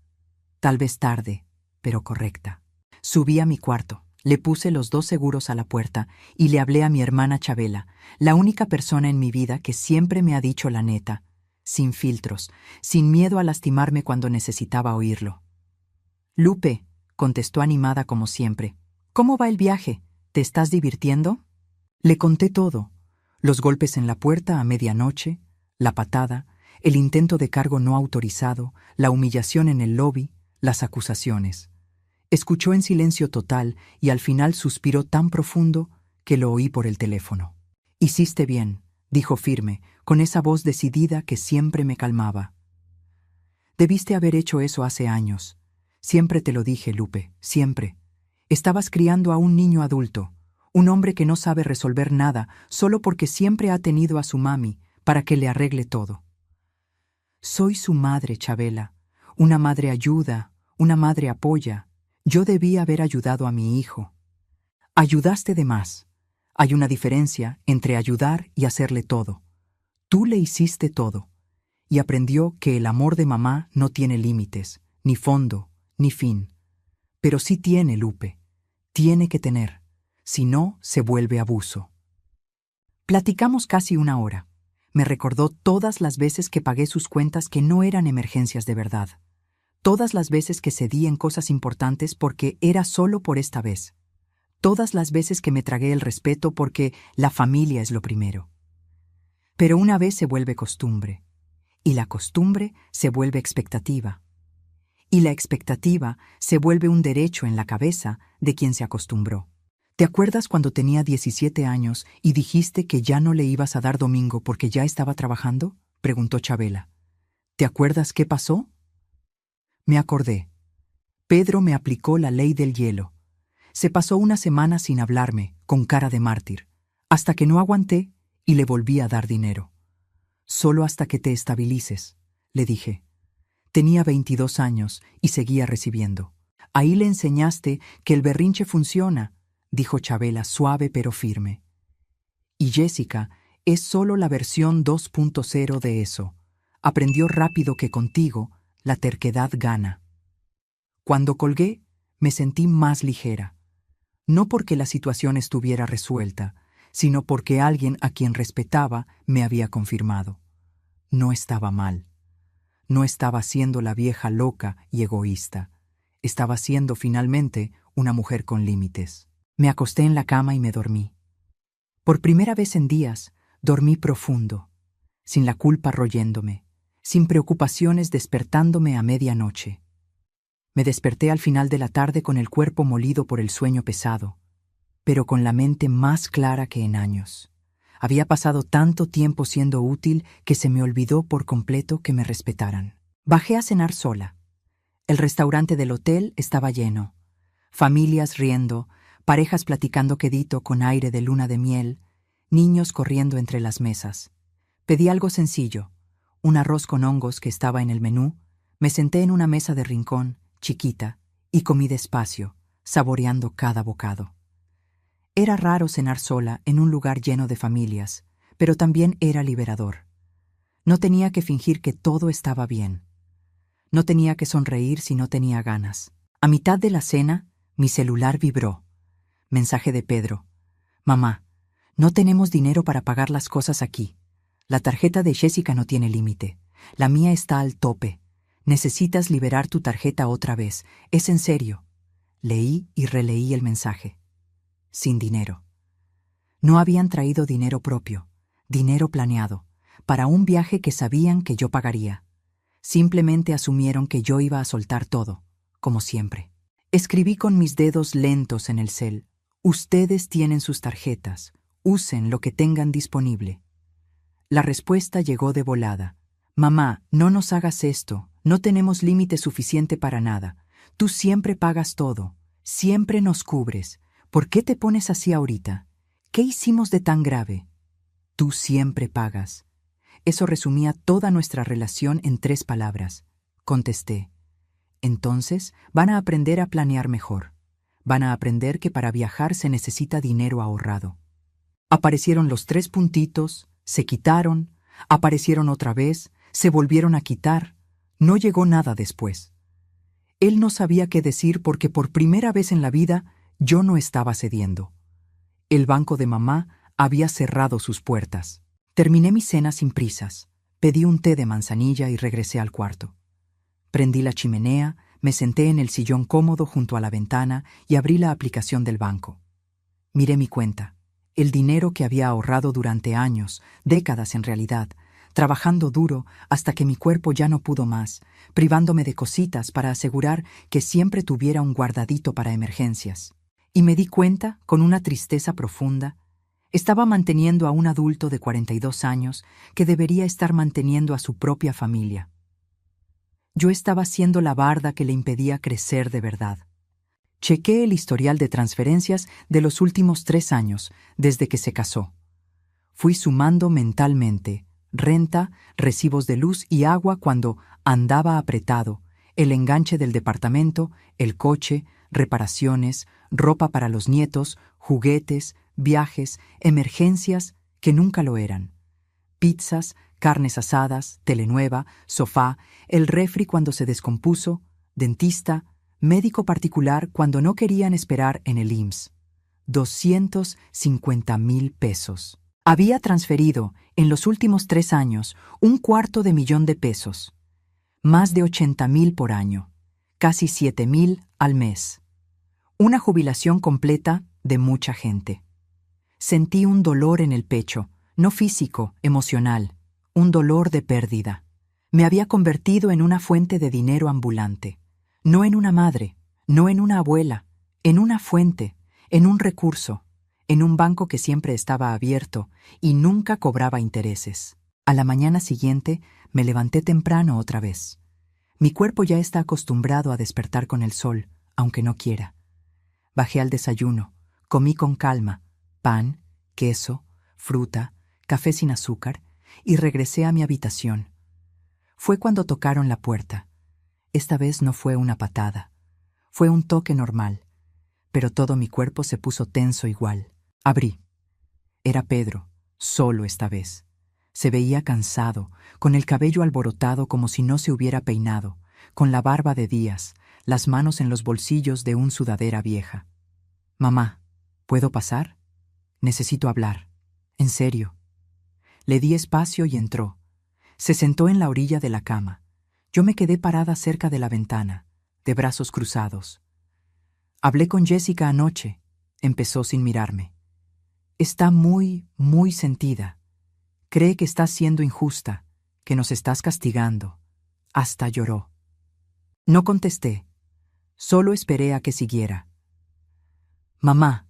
Tal vez tarde, pero correcta. Subí a mi cuarto, le puse los 2 seguros a la puerta y le hablé a mi hermana Chabela, la única persona en mi vida que siempre me ha dicho la neta, sin filtros, sin miedo a lastimarme cuando necesitaba oírlo. Lupe, contestó animada como siempre. ¿Cómo va el viaje? ¿Te estás divirtiendo? Le conté todo. Los golpes en la puerta a medianoche, la patada, el intento de cargo no autorizado, la humillación en el lobby, las acusaciones. Escuchó en silencio total y al final suspiró tan profundo que lo oí por el teléfono. Hiciste bien, dijo firme, con esa voz decidida que siempre me calmaba. Debiste haber hecho eso hace años. Siempre te lo dije, Lupe, siempre. Estabas criando a un niño adulto, un hombre que no sabe resolver nada solo porque siempre ha tenido a su mami para que le arregle todo. Soy su madre, Chabela. Una madre ayuda, una madre apoya. Yo debí haber ayudado a mi hijo. Ayudaste de más. Hay una diferencia entre ayudar y hacerle todo. Tú le hiciste todo. Y aprendió que el amor de mamá no tiene límites, ni fondo, ni fin. Pero sí tiene, Lupe. Tiene que tener. Si no, se vuelve abuso. Platicamos casi 1 hora. Me recordó todas las veces que pagué sus cuentas que no eran emergencias de verdad. Todas las veces que cedí en cosas importantes porque era solo por esta vez. Todas las veces que me tragué el respeto porque la familia es lo primero. Pero una vez se vuelve costumbre. Y la costumbre se vuelve expectativa. Y la expectativa se vuelve un derecho en la cabeza de quien se acostumbró. ¿Te acuerdas cuando tenía 17 años y dijiste que ya no le ibas a dar domingo porque ya estaba trabajando? Preguntó Chabela. ¿Te acuerdas qué pasó? Me acordé. Pedro me aplicó la ley del hielo. Se pasó 1 semana sin hablarme, con cara de mártir, hasta que no aguanté y le volví a dar dinero. Solo hasta que te estabilices, le dije. Tenía 22 años y seguía recibiendo. Ahí le enseñaste que el berrinche funciona, dijo Chabela suave pero firme. Y Jessica es solo la versión 2.0 de eso. Aprendió rápido que contigo la terquedad gana. Cuando colgué, me sentí más ligera. No porque la situación estuviera resuelta, sino porque alguien a quien respetaba me había confirmado. No estaba mal. No estaba siendo la vieja loca y egoísta. Estaba siendo finalmente una mujer con límites. Me acosté en la cama y me dormí. Por primera vez en días, dormí profundo, sin la culpa royéndome, sin preocupaciones despertándome a medianoche. Me desperté al final de la tarde con el cuerpo molido por el sueño pesado, pero con la mente más clara que en años. Había pasado tanto tiempo siendo útil que se me olvidó por completo que me respetaran. Bajé a cenar sola. El restaurante del hotel estaba lleno. Familias riendo, parejas platicando quedito con aire de luna de miel, niños corriendo entre las mesas. Pedí algo sencillo, un arroz con hongos que estaba en el menú, me senté en una mesa de rincón, chiquita, y comí despacio, saboreando cada bocado. Era raro cenar sola en un lugar lleno de familias, pero también era liberador. No tenía que fingir que todo estaba bien. No tenía que sonreír si no tenía ganas. A mitad de la cena, mi celular vibró. Mensaje de Pedro. Mamá, no tenemos dinero para pagar las cosas aquí. La tarjeta de Jessica no tiene límite. La mía está al tope. Necesitas liberar tu tarjeta otra vez. Es en serio. Leí y releí el mensaje. Sin dinero. No habían traído dinero propio, dinero planeado, para un viaje que sabían que yo pagaría. Simplemente asumieron que yo iba a soltar todo, como siempre. Escribí con mis dedos lentos en el cel. Ustedes tienen sus tarjetas. Usen lo que tengan disponible. La respuesta llegó de volada. Mamá, no nos hagas esto. No tenemos límite suficiente para nada. Tú siempre pagas todo. Siempre nos cubres. ¿Por qué te pones así ahorita? ¿Qué hicimos de tan grave? Tú siempre pagas. Eso resumía toda nuestra relación en 3 palabras. Contesté. Entonces, van a aprender a planear mejor. Van a aprender que para viajar se necesita dinero ahorrado. Aparecieron los 3 puntitos, se quitaron, aparecieron otra vez, se volvieron a quitar. No llegó nada después. Él no sabía qué decir porque por primera vez en la vida yo no estaba cediendo. El banco de mamá había cerrado sus puertas. Terminé mi cena sin prisas. Pedí un té de manzanilla y regresé al cuarto. Prendí la chimenea, me senté en el sillón cómodo junto a la ventana y abrí la aplicación del banco. Miré mi cuenta, el dinero que había ahorrado durante años, décadas en realidad, trabajando duro hasta que mi cuerpo ya no pudo más, privándome de cositas para asegurar que siempre tuviera un guardadito para emergencias. Y me di cuenta, con una tristeza profunda, estaba manteniendo a un adulto de 42 años que debería estar manteniendo a su propia familia. Yo estaba siendo la barda que le impedía crecer de verdad. Chequé el historial de transferencias de los últimos 3 años, desde que se casó. Fui sumando mentalmente renta, recibos de luz y agua cuando andaba apretado, el enganche del departamento, el coche, reparaciones, ropa para los nietos, juguetes, viajes, emergencias que nunca lo eran. Pizzas, carnes asadas, telenueva, sofá, el refri cuando se descompuso, dentista, médico particular cuando no querían esperar en el IMSS. 250,000 pesos. Había transferido, en los últimos 3 años, $250,000. Más de 80,000 por año. Casi 7,000 al mes. Una jubilación completa de mucha gente. Sentí un dolor en el pecho, no físico, emocional, un dolor de pérdida. Me había convertido en una fuente de dinero ambulante. No en una madre, no en una abuela, en una fuente, en un recurso, en un banco que siempre estaba abierto y nunca cobraba intereses. A la mañana siguiente me levanté temprano otra vez. Mi cuerpo ya está acostumbrado a despertar con el sol, aunque no quiera. Bajé al desayuno, comí con calma, pan, queso, fruta, café sin azúcar, y regresé a mi habitación. Fue cuando tocaron la puerta. Esta vez no fue una patada. Fue un toque normal, pero todo mi cuerpo se puso tenso igual. Abrí. Era Pedro, solo esta vez. Se veía cansado, con el cabello alborotado como si no se hubiera peinado, con la barba de días, las manos en los bolsillos de una sudadera vieja. «Mamá, ¿puedo pasar? Necesito hablar. En serio». Le di espacio y entró. Se sentó en la orilla de la cama. Yo me quedé parada cerca de la ventana, de brazos cruzados. «Hablé con Jessica anoche», empezó sin mirarme. «Está muy, muy sentida. Cree que estás siendo injusta, que nos estás castigando». Hasta lloró. No contesté. Solo esperé a que siguiera. «Mamá,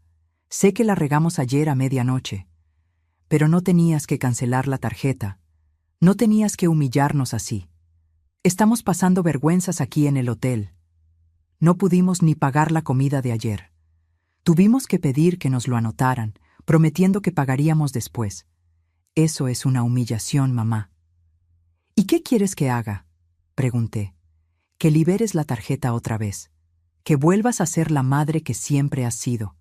sé que la regamos ayer a medianoche, pero no tenías que cancelar la tarjeta. No tenías que humillarnos así. Estamos pasando vergüenzas aquí en el hotel. No pudimos ni pagar la comida de ayer. Tuvimos que pedir que nos lo anotaran, prometiendo que pagaríamos después. Eso es una humillación, mamá». «¿Y qué quieres que haga?», pregunté. «Que liberes la tarjeta otra vez. Que vuelvas a ser la madre que siempre has sido.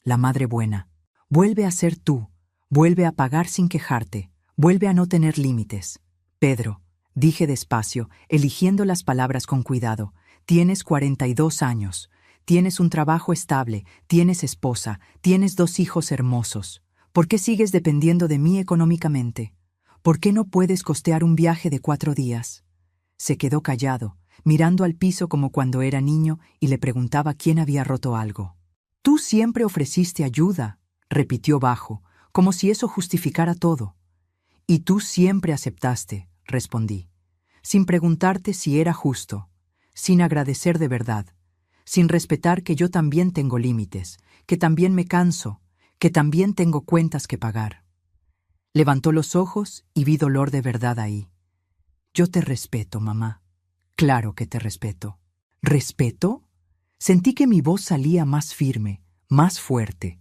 La madre buena. Vuelve a ser tú. Vuelve a pagar sin quejarte. Vuelve a no tener límites». «Pedro», dije despacio, eligiendo las palabras con cuidado, «tienes 42 años. Tienes un trabajo estable, tienes esposa, tienes 2 hijos hermosos. ¿Por qué sigues dependiendo de mí económicamente? ¿Por qué no puedes costear un viaje de 4 días? Se quedó callado, mirando al piso como cuando era niño y le preguntaba quién había roto algo. «Tú siempre ofreciste ayuda», repitió bajo, como si eso justificara todo. «Y tú siempre aceptaste», respondí, sin preguntarte si era justo, sin agradecer de verdad, sin respetar que yo también tengo límites, que también me canso, que también tengo cuentas que pagar». Levantó los ojos y vi dolor de verdad ahí. «Yo te respeto, mamá. Claro que te respeto». «¿Respeto?». Sentí que mi voz salía más firme, más fuerte.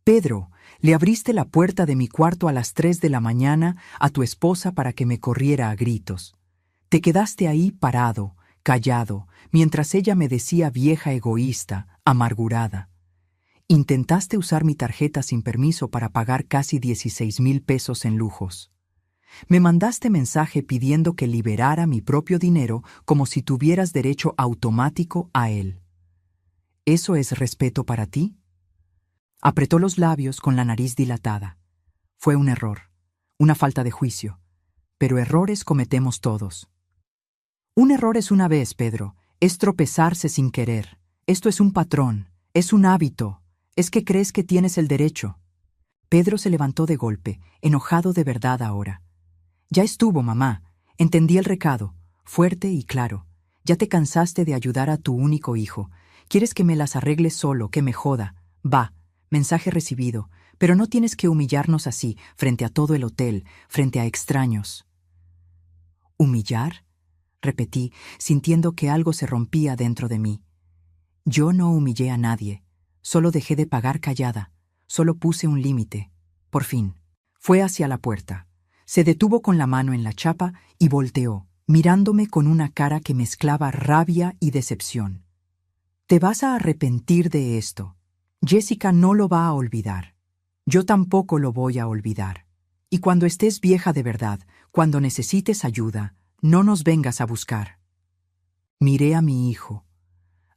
«Pedro, le abriste la puerta de mi cuarto a las 3 de la mañana a tu esposa para que me corriera a gritos. Te quedaste ahí parado, callado, mientras ella me decía vieja egoísta, amargurada. Intentaste usar mi tarjeta sin permiso para pagar casi 16,000 pesos en lujos. Me mandaste mensaje pidiendo que liberara mi propio dinero como si tuvieras derecho automático a él. ¿Eso es respeto para ti?». Apretó los labios con la nariz dilatada. Fue un error, una falta de juicio, pero errores cometemos todos. Un error es una vez, Pedro, es tropezarse sin querer. Esto es un patrón, es un hábito, es que crees que tienes el derecho. Pedro se levantó de golpe, enojado de verdad ahora. «Ya estuvo, mamá. Entendí el recado, fuerte y claro. Ya te cansaste de ayudar a tu único hijo. Quieres que me las arregle solo, que me joda. Va, mensaje recibido, pero no tienes que humillarnos así, frente a todo el hotel, frente a extraños». «¿Humillar?», repetí, sintiendo que algo se rompía dentro de mí. Yo no humillé a nadie, solo dejé de pagar callada, solo puse un límite. Por fin, fue hacia la puerta. Se detuvo con la mano en la chapa y volteó, mirándome con una cara que mezclaba rabia y decepción. «Te vas a arrepentir de esto. Jessica no lo va a olvidar. Yo tampoco lo voy a olvidar. Y cuando estés vieja de verdad, cuando necesites ayuda, no nos vengas a buscar». Miré a mi hijo,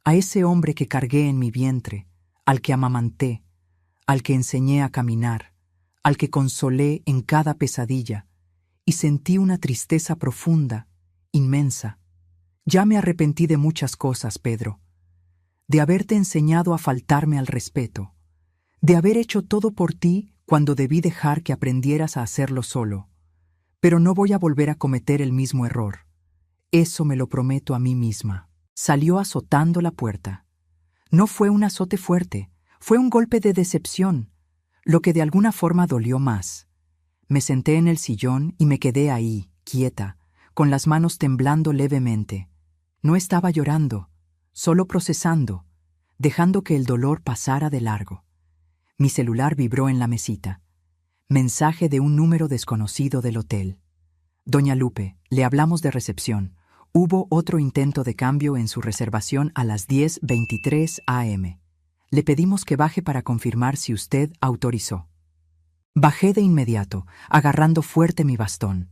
a ese hombre que cargué en mi vientre, al que amamanté, al que enseñé a caminar, al que consolé en cada pesadilla, y sentí una tristeza profunda, inmensa. Ya me arrepentí de muchas cosas, Pedro. De haberte enseñado a faltarme al respeto, de haber hecho todo por ti cuando debí dejar que aprendieras a hacerlo solo. Pero no voy a volver a cometer el mismo error. Eso me lo prometo a mí misma. Salió azotando la puerta. No fue un azote fuerte, fue un golpe de decepción, lo que de alguna forma dolió más. Me senté en el sillón y me quedé ahí, quieta, con las manos temblando levemente. No estaba llorando, solo procesando, dejando que el dolor pasara de largo. Mi celular vibró en la mesita. Mensaje de un número desconocido del hotel. Doña Lupe, le hablamos de recepción. Hubo otro intento de cambio en su reservación a las 10:23 am. Le pedimos que baje para confirmar si usted autorizó. Bajé de inmediato, agarrando fuerte mi bastón.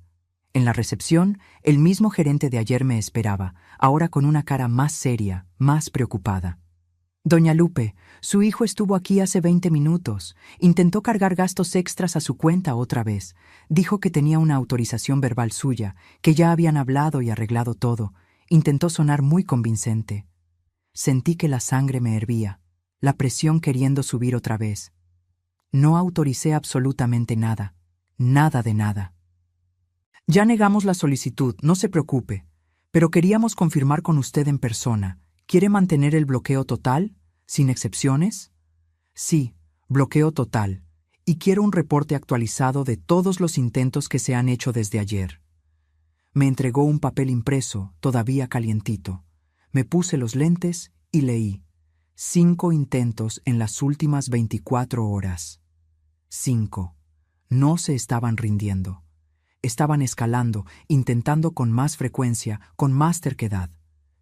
En la recepción, el mismo gerente de ayer me esperaba, ahora con una cara más seria, más preocupada. Doña Lupe, su hijo estuvo aquí hace 20 minutos. Intentó cargar gastos extras a su cuenta otra vez. Dijo que tenía una autorización verbal suya, que ya habían hablado y arreglado todo. Intentó sonar muy convincente. Sentí que la sangre me hervía, la presión queriendo subir otra vez. No autoricé absolutamente nada, nada de nada. Ya negamos la solicitud, no se preocupe, pero queríamos confirmar con usted en persona. ¿Quiere mantener el bloqueo total, sin excepciones? Sí, bloqueo total, y quiero un reporte actualizado de todos los intentos que se han hecho desde ayer. Me entregó un papel impreso, todavía calientito. Me puse los lentes y leí. 5 intentos en las últimas 24 horas. 5. No se estaban rindiendo. Estaban escalando, intentando con más frecuencia, con más terquedad.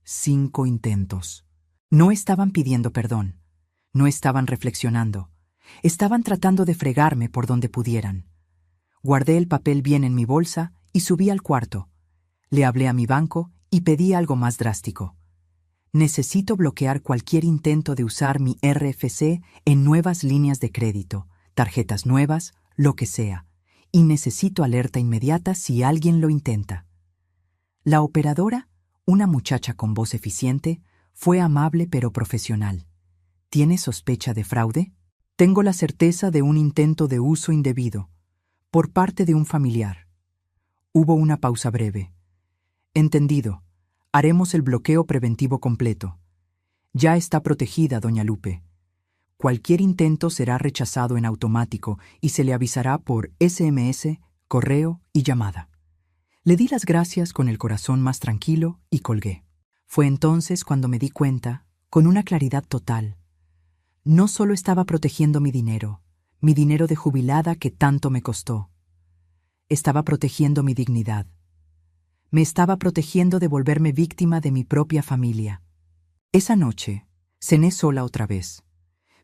5 intentos. No estaban pidiendo perdón. No estaban reflexionando. Estaban tratando de fregarme por donde pudieran. Guardé el papel bien en mi bolsa y subí al cuarto. Le hablé a mi banco y pedí algo más drástico. Necesito bloquear cualquier intento de usar mi RFC en nuevas líneas de crédito, tarjetas nuevas, lo que sea. Y necesito alerta inmediata si alguien lo intenta. La operadora, una muchacha con voz eficiente, fue amable pero profesional. ¿Tiene sospecha de fraude? Tengo la certeza de un intento de uso indebido, por parte de un familiar. Hubo una pausa breve. Entendido. Haremos el bloqueo preventivo completo. Ya está protegida, doña Lupe. Cualquier intento será rechazado en automático y se le avisará por SMS, correo y llamada. Le di las gracias con el corazón más tranquilo y colgué. Fue entonces cuando me di cuenta, con una claridad total. No solo estaba protegiendo mi dinero de jubilada que tanto me costó. Estaba protegiendo mi dignidad. Me estaba protegiendo de volverme víctima de mi propia familia. Esa noche, cené sola otra vez.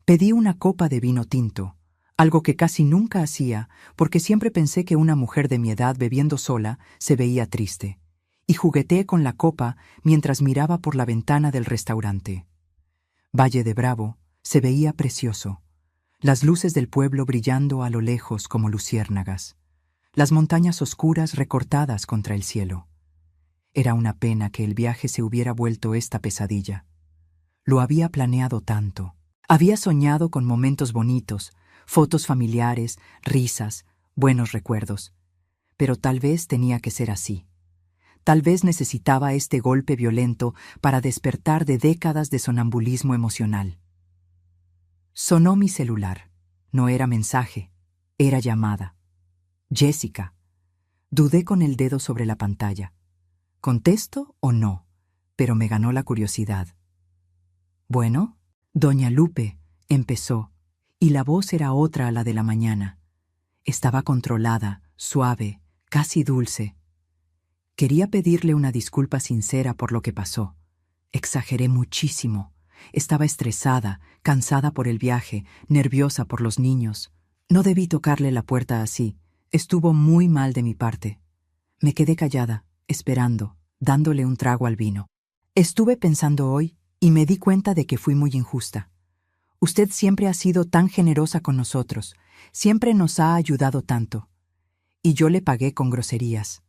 Pedí una copa de vino tinto, algo que casi nunca hacía porque siempre pensé que una mujer de mi edad bebiendo sola se veía triste, y jugueteé con la copa mientras miraba por la ventana del restaurante. Valle de Bravo se veía precioso, las luces del pueblo brillando a lo lejos como luciérnagas, las montañas oscuras recortadas contra el cielo. Era una pena que el viaje se hubiera vuelto esta pesadilla. Lo había planeado tanto. Había soñado con momentos bonitos, fotos familiares, risas, buenos recuerdos. Pero tal vez tenía que ser así. Tal vez necesitaba este golpe violento para despertar de décadas de sonambulismo emocional. Sonó mi celular. No era mensaje, era llamada. Jessica. Dudé con el dedo sobre la pantalla. ¿Contesto o no? Pero me ganó la curiosidad. Bueno, doña Lupe, empezó, y la voz era otra a la de la mañana. Estaba controlada, suave, casi dulce. Quería pedirle una disculpa sincera por lo que pasó. Exageré muchísimo. Estaba estresada, cansada por el viaje, nerviosa por los niños. No debí tocarle la puerta así. Estuvo muy mal de mi parte. Me quedé callada, esperando, dándole un trago al vino. Estuve pensando hoy y me di cuenta de que fui muy injusta. Usted siempre ha sido tan generosa con nosotros, siempre nos ha ayudado tanto. Y yo le pagué con groserías.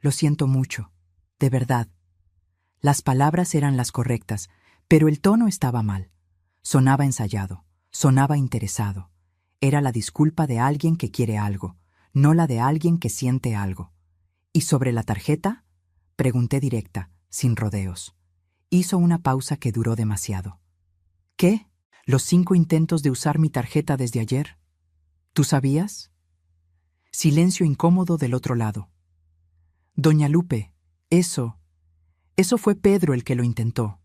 Lo siento mucho, de verdad. Las palabras eran las correctas, pero el tono estaba mal. Sonaba ensayado, sonaba interesado. Era la disculpa de alguien que quiere algo, no la de alguien que siente algo. ¿Y sobre la tarjeta? Pregunté directa, sin rodeos. Hizo una pausa que duró demasiado. ¿Qué? ¿Los 5 intentos de usar mi tarjeta desde ayer? ¿Tú sabías? Silencio incómodo del otro lado. Doña Lupe, eso fue Pedro el que lo intentó.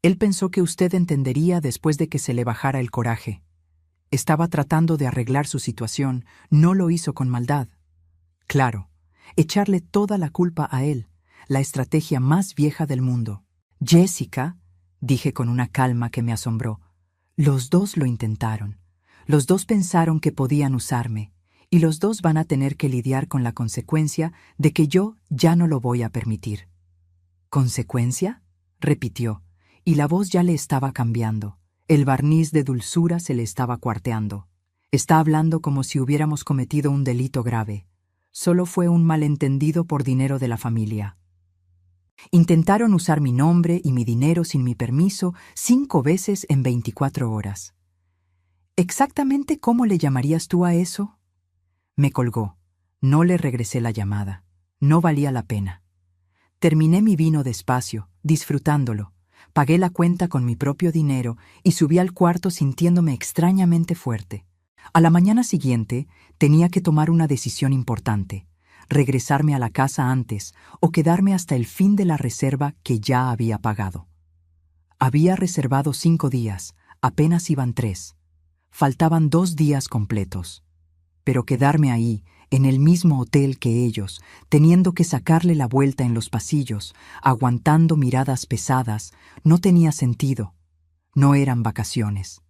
Él pensó que usted entendería después de que se le bajara el coraje. Estaba tratando de arreglar su situación, no lo hizo con maldad. Claro, echarle toda la culpa a él, la estrategia más vieja del mundo. Jessica, dije con una calma que me asombró, los dos lo intentaron. Los dos pensaron que podían usarme, y los dos van a tener que lidiar con la consecuencia de que yo ya no lo voy a permitir. ¿Consecuencia?, repitió, y la voz ya le estaba cambiando. El barniz de dulzura se le estaba cuarteando. Está hablando como si hubiéramos cometido un delito grave. Solo fue un malentendido por dinero de la familia. Intentaron usar mi nombre y mi dinero sin mi permiso 5 veces en 24 horas. ¿Exactamente cómo le llamarías tú a eso? Me colgó. No le regresé la llamada. No valía la pena. Terminé mi vino despacio, disfrutándolo. Pagué la cuenta con mi propio dinero y subí al cuarto sintiéndome extrañamente fuerte. A la mañana siguiente tenía que tomar una decisión importante: regresarme a la casa antes o quedarme hasta el fin de la reserva que ya había pagado. Había reservado 5 días, apenas iban 3. Faltaban 2 días completos. Pero quedarme ahí, en el mismo hotel que ellos, teniendo que sacarle la vuelta en los pasillos, aguantando miradas pesadas, no tenía sentido. No eran vacaciones.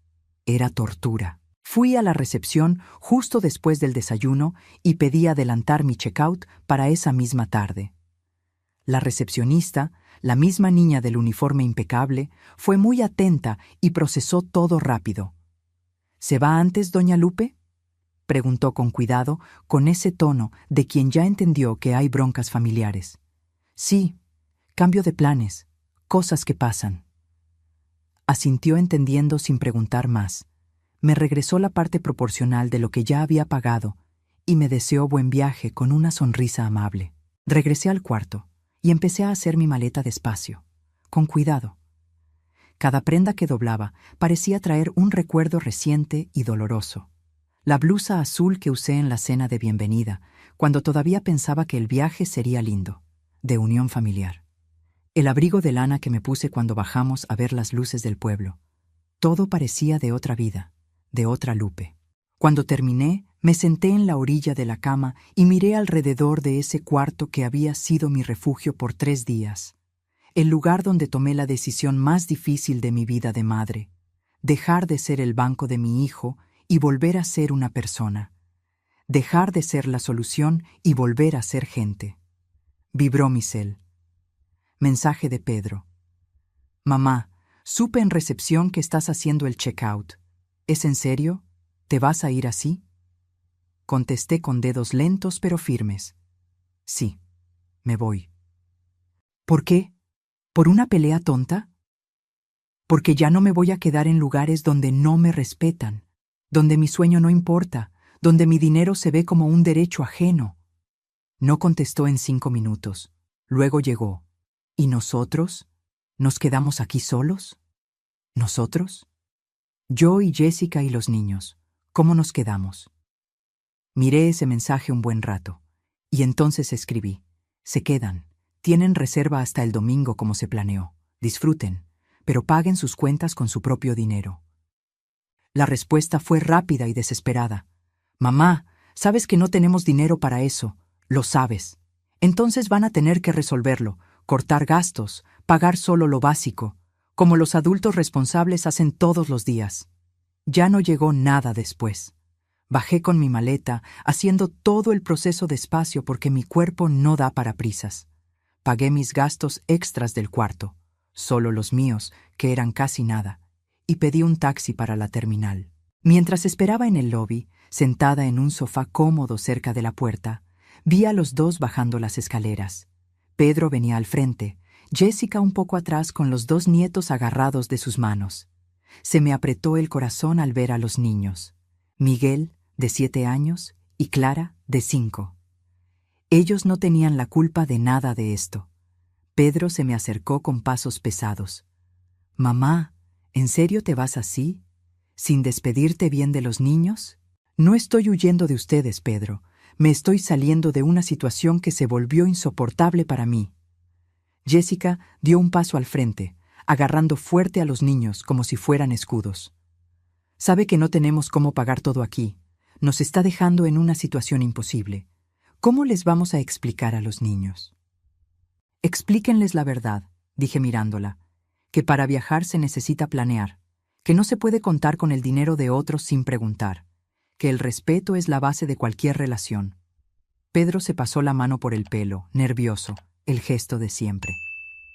Era tortura. Fui a la recepción justo después del desayuno y pedí adelantar mi checkout para esa misma tarde. La recepcionista, la misma niña del uniforme impecable, fue muy atenta y procesó todo rápido. ¿Se va antes, doña Lupe?, preguntó con cuidado, con ese tono de quien ya entendió que hay broncas familiares. Sí, cambio de planes, cosas que pasan. Asintió entendiendo sin preguntar más. Me regresó la parte proporcional de lo que ya había pagado y me deseó buen viaje con una sonrisa amable. Regresé al cuarto y empecé a hacer mi maleta despacio, con cuidado. Cada prenda que doblaba parecía traer un recuerdo reciente y doloroso. La blusa azul que usé en la cena de bienvenida, cuando todavía pensaba que el viaje sería lindo, de unión familiar. El abrigo de lana que me puse cuando bajamos a ver las luces del pueblo. Todo parecía de otra vida, de otra Lupe. Cuando terminé, me senté en la orilla de la cama y miré alrededor de ese cuarto que había sido mi refugio por 3 días. El lugar donde tomé la decisión más difícil de mi vida de madre: dejar de ser el banco de mi hijo y volver a ser una persona. Dejar de ser la solución y volver a ser gente. Vibró mi cel. Mensaje de Pedro. Mamá, supe en recepción que estás haciendo el checkout. ¿Es en serio? ¿Te vas a ir así? Contesté con dedos lentos pero firmes. Sí, me voy. ¿Por qué? ¿Por una pelea tonta? Porque ya no me voy a quedar en lugares donde no me respetan, donde mi sueño no importa, donde mi dinero se ve como un derecho ajeno. No contestó en 5 minutos. Luego llegó. ¿Y nosotros? ¿Nos quedamos aquí solos? ¿Nosotros? Yo y Jessica y los niños. ¿Cómo nos quedamos? Miré ese mensaje un buen rato, y entonces escribí: se quedan. Tienen reserva hasta el domingo como se planeó. Disfruten, pero paguen sus cuentas con su propio dinero. La respuesta fue rápida y desesperada. Mamá, sabes que no tenemos dinero para eso. Lo sabes. Entonces van a tener que resolverlo, cortar gastos, pagar solo lo básico, como los adultos responsables hacen todos los días. Ya no llegó nada después. Bajé con mi maleta, haciendo todo el proceso despacio porque mi cuerpo no da para prisas. Pagué mis gastos extras del cuarto, solo los míos, que eran casi nada, y pedí un taxi para la terminal. Mientras esperaba en el lobby, sentada en un sofá cómodo cerca de la puerta, vi a los dos bajando las escaleras. Pedro venía al frente, Jessica un poco atrás con los 2 nietos agarrados de sus manos. Se me apretó el corazón al ver a los niños. Miguel, de 7 años, y Clara, de 5. Ellos no tenían la culpa de nada de esto. Pedro se me acercó con pasos pesados. Mamá, ¿en serio te vas así? ¿Sin despedirte bien de los niños? No estoy huyendo de ustedes, Pedro. Me estoy saliendo de una situación que se volvió insoportable para mí. Jessica dio un paso al frente, agarrando fuerte a los niños como si fueran escudos. Sabe que no tenemos cómo pagar todo aquí. Nos está dejando en una situación imposible. ¿Cómo les vamos a explicar a los niños? Explíquenles la verdad, dije mirándola, que para viajar se necesita planear, que no se puede contar con el dinero de otros sin preguntar, que el respeto es la base de cualquier relación. Pedro se pasó la mano por el pelo, nervioso, el gesto de siempre.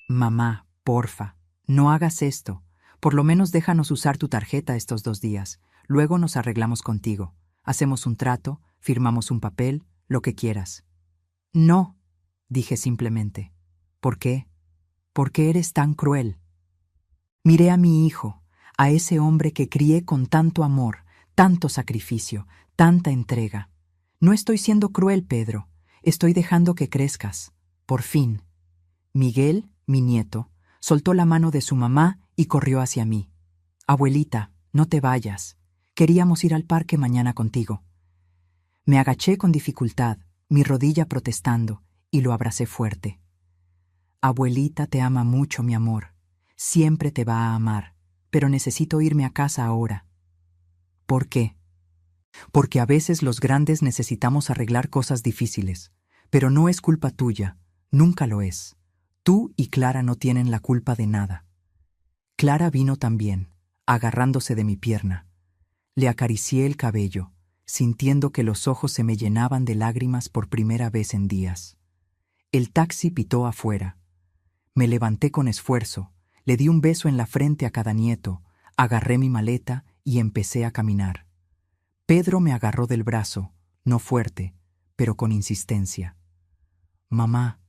Mamá, porfa, no hagas esto. Por lo menos déjanos usar tu tarjeta estos 2 días. Luego nos arreglamos contigo. Hacemos un trato, firmamos un papel, lo que quieras. No, dije simplemente. ¿Por qué? ¿Por qué eres tan cruel? Miré a mi hijo, a ese hombre que crié con tanto amor, tanto sacrificio, tanta entrega. No estoy siendo cruel, Pedro. Estoy dejando que crezcas. Por fin. Miguel, mi nieto, soltó la mano de su mamá y corrió hacia mí. Abuelita, no te vayas. Queríamos ir al parque mañana contigo. Me agaché con dificultad, mi rodilla protestando, y lo abracé fuerte. Abuelita te ama mucho, mi amor. Siempre te va a amar, pero necesito irme a casa ahora. ¿Por qué? Porque a veces los grandes necesitamos arreglar cosas difíciles, pero no es culpa tuya, nunca lo es. Tú y Clara no tienen la culpa de nada. Clara vino también, agarrándose de mi pierna. Le acaricié el cabello, sintiendo que los ojos se me llenaban de lágrimas por primera vez en días. El taxi pitó afuera. Me levanté con esfuerzo, le di un beso en la frente a cada nieto, agarré mi maleta y empecé a caminar. Pedro me agarró del brazo, no fuerte, pero con insistencia. Mamá,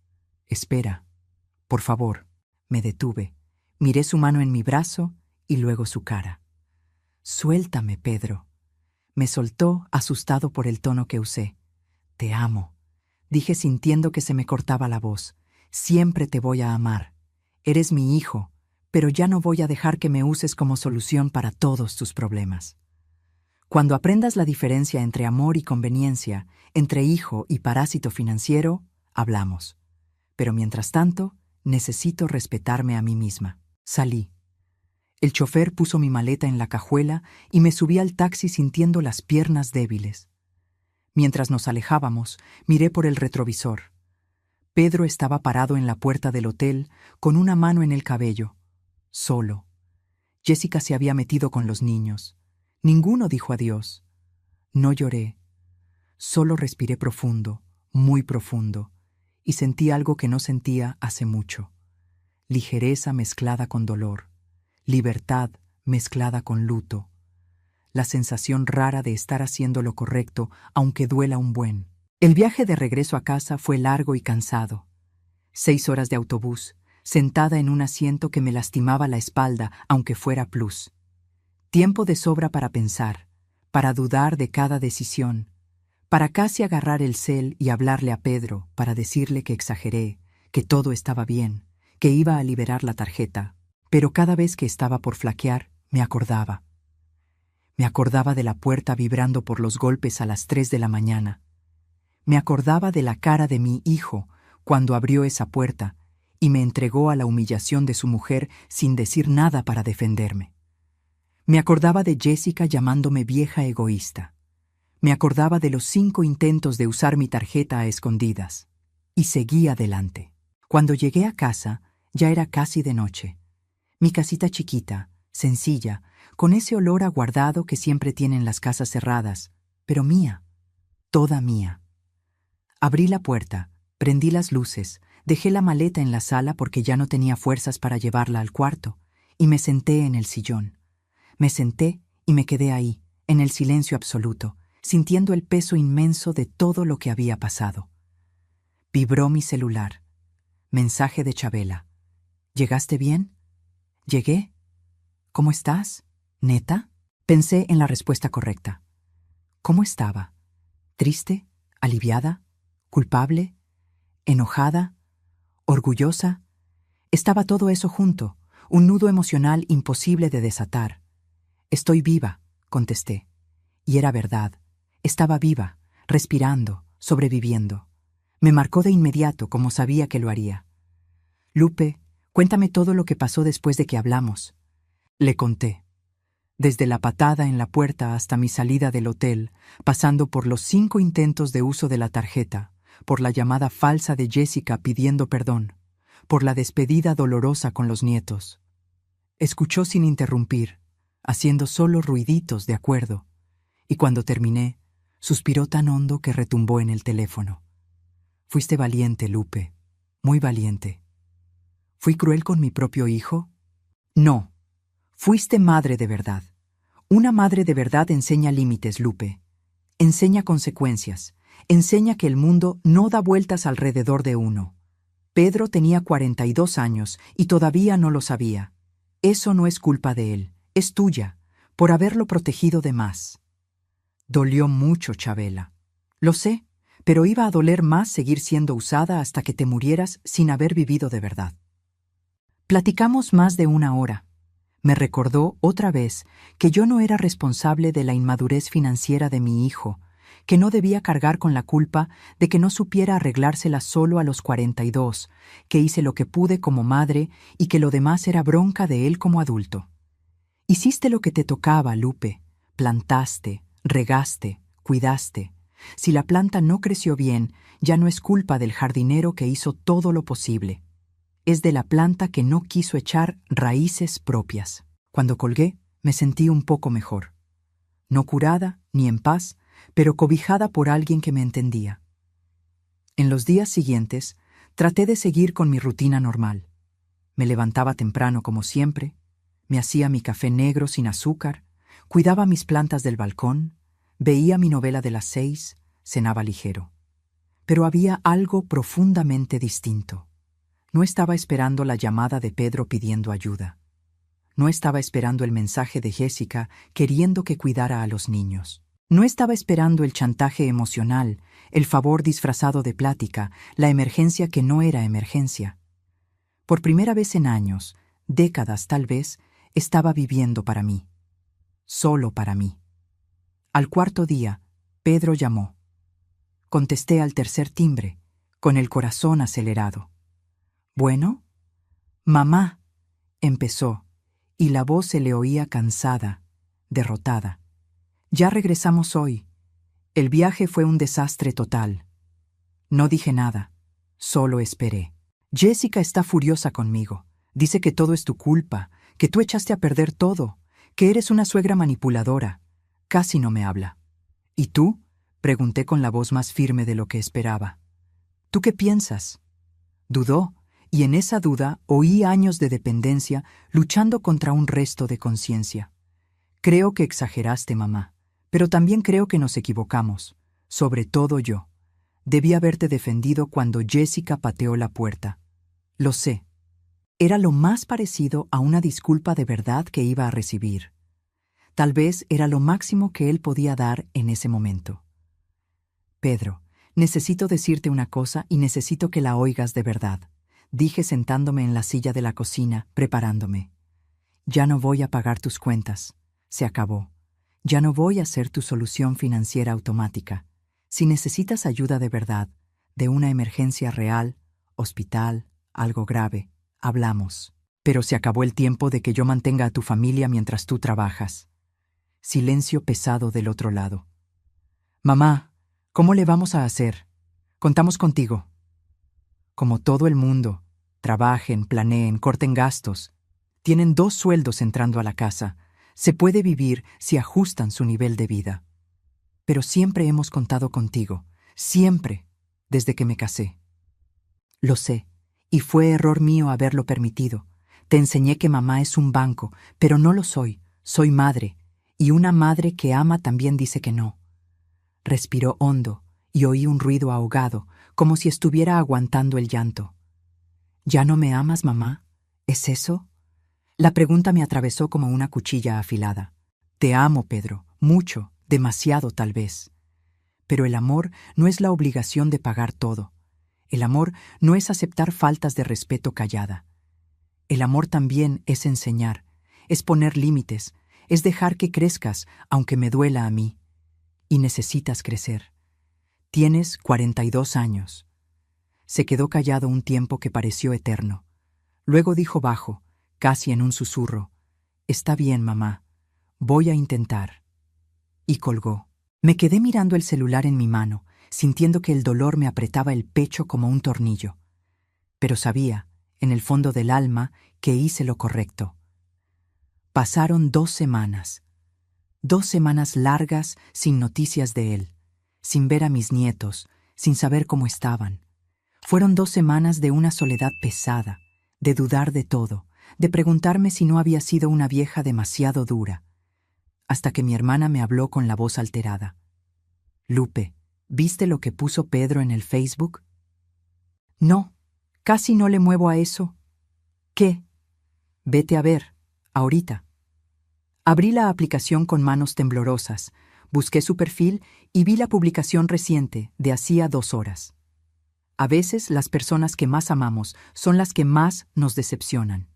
espera, por favor. Me detuve, miré su mano en mi brazo y luego su cara. Suéltame, Pedro. Me soltó, asustado por el tono que usé. Te amo, dije sintiendo que se me cortaba la voz. Siempre te voy a amar. Eres mi hijo, pero ya no voy a dejar que me uses como solución para todos tus problemas. Cuando aprendas la diferencia entre amor y conveniencia, entre hijo y parásito financiero, hablamos. Pero mientras tanto, necesito respetarme a mí misma. Salí. El chofer puso mi maleta en la cajuela y me subí al taxi sintiendo las piernas débiles. Mientras nos alejábamos, miré por el retrovisor. Pedro estaba parado en la puerta del hotel, con una mano en el cabello. Solo. Jessica se había metido con los niños. Ninguno dijo adiós. No lloré. Solo respiré profundo, muy profundo, y sentí algo que no sentía hace mucho. Ligereza mezclada con dolor. Libertad mezclada con luto. La sensación rara de estar haciendo lo correcto, aunque duela un buen. El viaje de regreso a casa fue largo y cansado. 6 horas de autobús, sentada en un asiento que me lastimaba la espalda, aunque fuera plus. Tiempo de sobra para pensar, para dudar de cada decisión, para casi agarrar el cel y hablarle a Pedro, para decirle que exageré, que todo estaba bien, que iba a liberar la tarjeta. Pero cada vez que estaba por flaquear, me acordaba. Me acordaba de la puerta vibrando por los golpes a las 3 de la mañana. Me acordaba de la cara de mi hijo cuando abrió esa puerta y me entregó a la humillación de su mujer sin decir nada para defenderme. Me acordaba de Jessica llamándome vieja egoísta. Me acordaba de los 5 intentos de usar mi tarjeta a escondidas. Y seguí adelante. Cuando llegué a casa, ya era casi de noche. Mi casita chiquita, sencilla, con ese olor a guardado que siempre tienen las casas cerradas, pero mía, toda mía. Abrí la puerta, prendí las luces, dejé la maleta en la sala porque ya no tenía fuerzas para llevarla al cuarto, y me senté en el sillón. Me senté y me quedé ahí, en el silencio absoluto, sintiendo el peso inmenso de todo lo que había pasado. Vibró mi celular. Mensaje de Chabela. ¿Llegaste bien? ¿Llegué? ¿Cómo estás? ¿Neta? Pensé en la respuesta correcta. ¿Cómo estaba? ¿Triste? ¿Aliviada? ¿Culpable? ¿Enojada? ¿Orgullosa? Estaba todo eso junto, un nudo emocional imposible de desatar. Estoy viva, contesté. Y era verdad. Estaba viva, respirando, sobreviviendo. Me marcó de inmediato, como sabía que lo haría. Lupe, cuéntame todo lo que pasó después de que hablamos. Le conté. Desde la patada en la puerta hasta mi salida del hotel, pasando por los 5 intentos de uso de la tarjeta, por la llamada falsa de Jessica pidiendo perdón, por la despedida dolorosa con los nietos. Escuchó sin interrumpir, haciendo solo ruiditos de acuerdo, y cuando terminé, suspiró tan hondo que retumbó en el teléfono. Fuiste valiente, Lupe, muy valiente. ¿Fui cruel con mi propio hijo? No. Fuiste madre de verdad. Una madre de verdad enseña límites, Lupe. Enseña consecuencias. Enseña que el mundo no da vueltas alrededor de uno. Pedro tenía 42 años y todavía no lo sabía. Eso no es culpa de él, es tuya, por haberlo protegido de más. Dolió mucho, Chabela. Lo sé, pero iba a doler más seguir siendo usada hasta que te murieras sin haber vivido de verdad. Platicamos más de 1 hora. Me recordó otra vez que yo no era responsable de la inmadurez financiera de mi hijo, que no debía cargar con la culpa de que no supiera arreglársela solo a los 42, que hice lo que pude como madre y que lo demás era bronca de él como adulto. Hiciste lo que te tocaba, Lupe. Plantaste, regaste, cuidaste. Si la planta no creció bien, ya no es culpa del jardinero que hizo todo lo posible. Es de la planta que no quiso echar raíces propias. Cuando colgué, me sentí un poco mejor. No curada ni en paz, pero cobijada por alguien que me entendía. En los días siguientes, traté de seguir con mi rutina normal. Me levantaba temprano como siempre, me hacía mi café negro sin azúcar, cuidaba mis plantas del balcón, veía mi novela de las 6, cenaba ligero. Pero había algo profundamente distinto. No estaba esperando la llamada de Pedro pidiendo ayuda. No estaba esperando el mensaje de Jessica queriendo que cuidara a los niños. No estaba esperando el chantaje emocional, el favor disfrazado de plática, la emergencia que no era emergencia. Por primera vez en años, décadas tal vez, estaba viviendo para mí. Solo para mí. Al 4.º día, Pedro llamó. Contesté al 3er timbre, con el corazón acelerado. ¿Bueno? Mamá, empezó, y la voz se le oía cansada, derrotada. Ya regresamos hoy. El viaje fue un desastre total. No dije nada, solo esperé. Jessica está furiosa conmigo. Dice que todo es tu culpa, que tú echaste a perder todo, que eres una suegra manipuladora. Casi no me habla. ¿Y tú? Pregunté con la voz más firme de lo que esperaba. ¿Tú qué piensas? Dudó, y en esa duda oí años de dependencia luchando contra un resto de conciencia. Creo que exageraste, mamá, pero también creo que nos equivocamos, sobre todo yo. Debí haberte defendido cuando Jessica pateó la puerta. Lo sé. Era lo más parecido a una disculpa de verdad que iba a recibir. Tal vez era lo máximo que él podía dar en ese momento. Pedro, necesito decirte una cosa y necesito que la oigas de verdad, dije sentándome en la silla de la cocina, preparándome. Ya no voy a pagar tus cuentas. Se acabó. Ya no voy a ser tu solución financiera automática. Si necesitas ayuda de verdad, de una emergencia real, hospital, algo grave, hablamos. Pero se acabó el tiempo de que yo mantenga a tu familia mientras tú trabajas. Silencio pesado del otro lado. Mamá, ¿cómo le vamos a hacer? Contamos contigo. Como todo el mundo, trabajen, planeen, corten gastos. Tienen 2 sueldos entrando a la casa. Se puede vivir si ajustan su nivel de vida. Pero siempre hemos contado contigo, siempre, desde que me casé. Lo sé, y fue error mío haberlo permitido. Te enseñé que mamá es un banco, pero no lo soy, soy madre, y una madre que ama también dice que no. Respiró hondo y oí un ruido ahogado, como si estuviera aguantando el llanto. ¿Ya no me amas, mamá? ¿Es eso? La pregunta me atravesó como una cuchilla afilada. Te amo, Pedro, mucho, demasiado tal vez. Pero el amor no es la obligación de pagar todo. El amor no es aceptar faltas de respeto callada. El amor también es enseñar, es poner límites, es dejar que crezcas, aunque me duela a mí. Y necesitas crecer. Tienes 42 años. Se quedó callado un tiempo que pareció eterno. Luego dijo bajo, casi en un susurro, «Está bien, mamá. voy a intentar. Y colgó. Me quedé mirando el celular en mi mano, sintiendo que el dolor me apretaba el pecho como un tornillo. Pero sabía, en el fondo del alma, que hice lo correcto. Pasaron 2 semanas. 2 semanas largas sin noticias de él, sin ver a mis nietos, sin saber cómo estaban. Fueron 2 semanas de una soledad pesada, de dudar de todo, de preguntarme si no había sido una vieja demasiado dura. Hasta que mi hermana me habló con la voz alterada. Lupe, ¿viste lo que puso Pedro en el Facebook? No, casi no le muevo a eso. ¿Qué? Vete a ver, ahorita. Abrí la aplicación con manos temblorosas, busqué su perfil y vi la publicación reciente de hacía 2 horas. A veces las personas que más amamos son las que más nos decepcionan.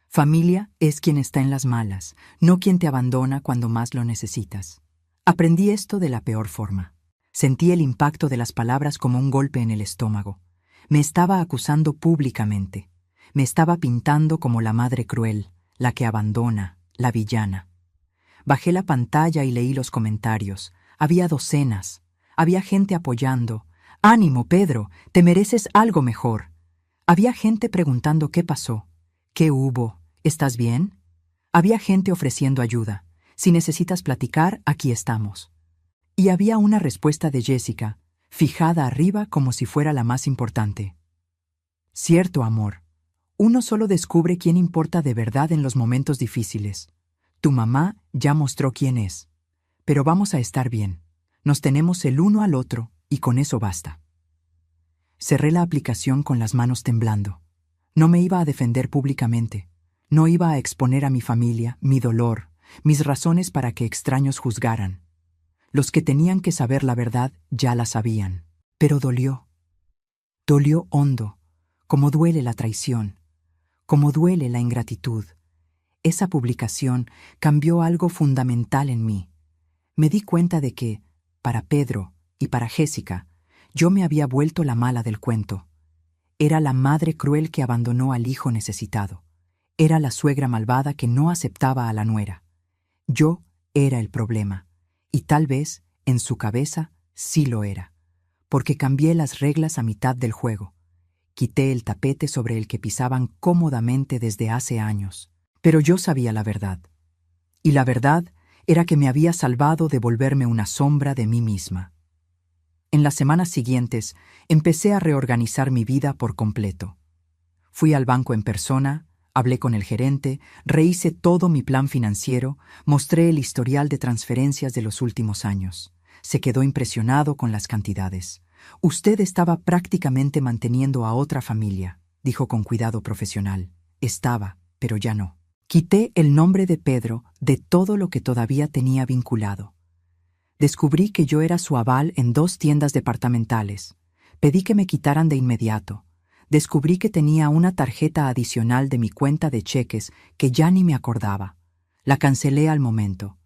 Familia es quien está en las malas, no quien te abandona cuando más lo necesitas. Aprendí esto de la peor forma. Sentí el impacto de las palabras como un golpe en el estómago. Me estaba acusando públicamente. Me estaba pintando como la madre cruel, la que abandona, la villana. Bajé la pantalla y leí los comentarios. Había docenas. Había gente apoyando. «Ánimo, Pedro, te mereces algo mejor». Había gente preguntando qué pasó. ¿Qué hubo? ¿Estás bien? Había gente ofreciendo ayuda. Si necesitas platicar, aquí estamos. Y había una respuesta de Jessica, fijada arriba como si fuera la más importante. Cierto, amor. Uno solo descubre quién importa de verdad en los momentos difíciles. Tu mamá ya mostró quién es. Pero vamos a estar bien. Nos tenemos el uno al otro y con eso basta. Cerré la aplicación con las manos temblando. No me iba a defender públicamente. No iba a exponer a mi familia, mi dolor, mis razones para que extraños juzgaran. Los que tenían que saber la verdad ya la sabían. Pero dolió. Dolió hondo, como duele la traición, como duele la ingratitud. Esa publicación cambió algo fundamental en mí. Me di cuenta de que, para Pedro y para Jessica, yo me había vuelto la mala del cuento. Era la madre cruel que abandonó al hijo necesitado. Era la suegra malvada que no aceptaba a la nuera. Yo era el problema, y tal vez, en su cabeza, sí lo era, porque cambié las reglas a mitad del juego. Quité el tapete sobre el que pisaban cómodamente desde hace años. Pero yo sabía la verdad. Y la verdad era que me había salvado de volverme una sombra de mí misma. En las semanas siguientes, empecé a reorganizar mi vida por completo. Fui al banco en persona, hablé con el gerente, rehice todo mi plan financiero, mostré el historial de transferencias de los últimos años. Se quedó impresionado con las cantidades. «Usted estaba prácticamente manteniendo a otra familia», dijo con cuidado profesional. Estaba, pero ya no. Quité el nombre de Pedro de todo lo que todavía tenía vinculado. Descubrí que yo era su aval en 2 tiendas departamentales. Pedí que me quitaran de inmediato. Descubrí que tenía una tarjeta adicional de mi cuenta de cheques que ya ni me acordaba. La cancelé al momento.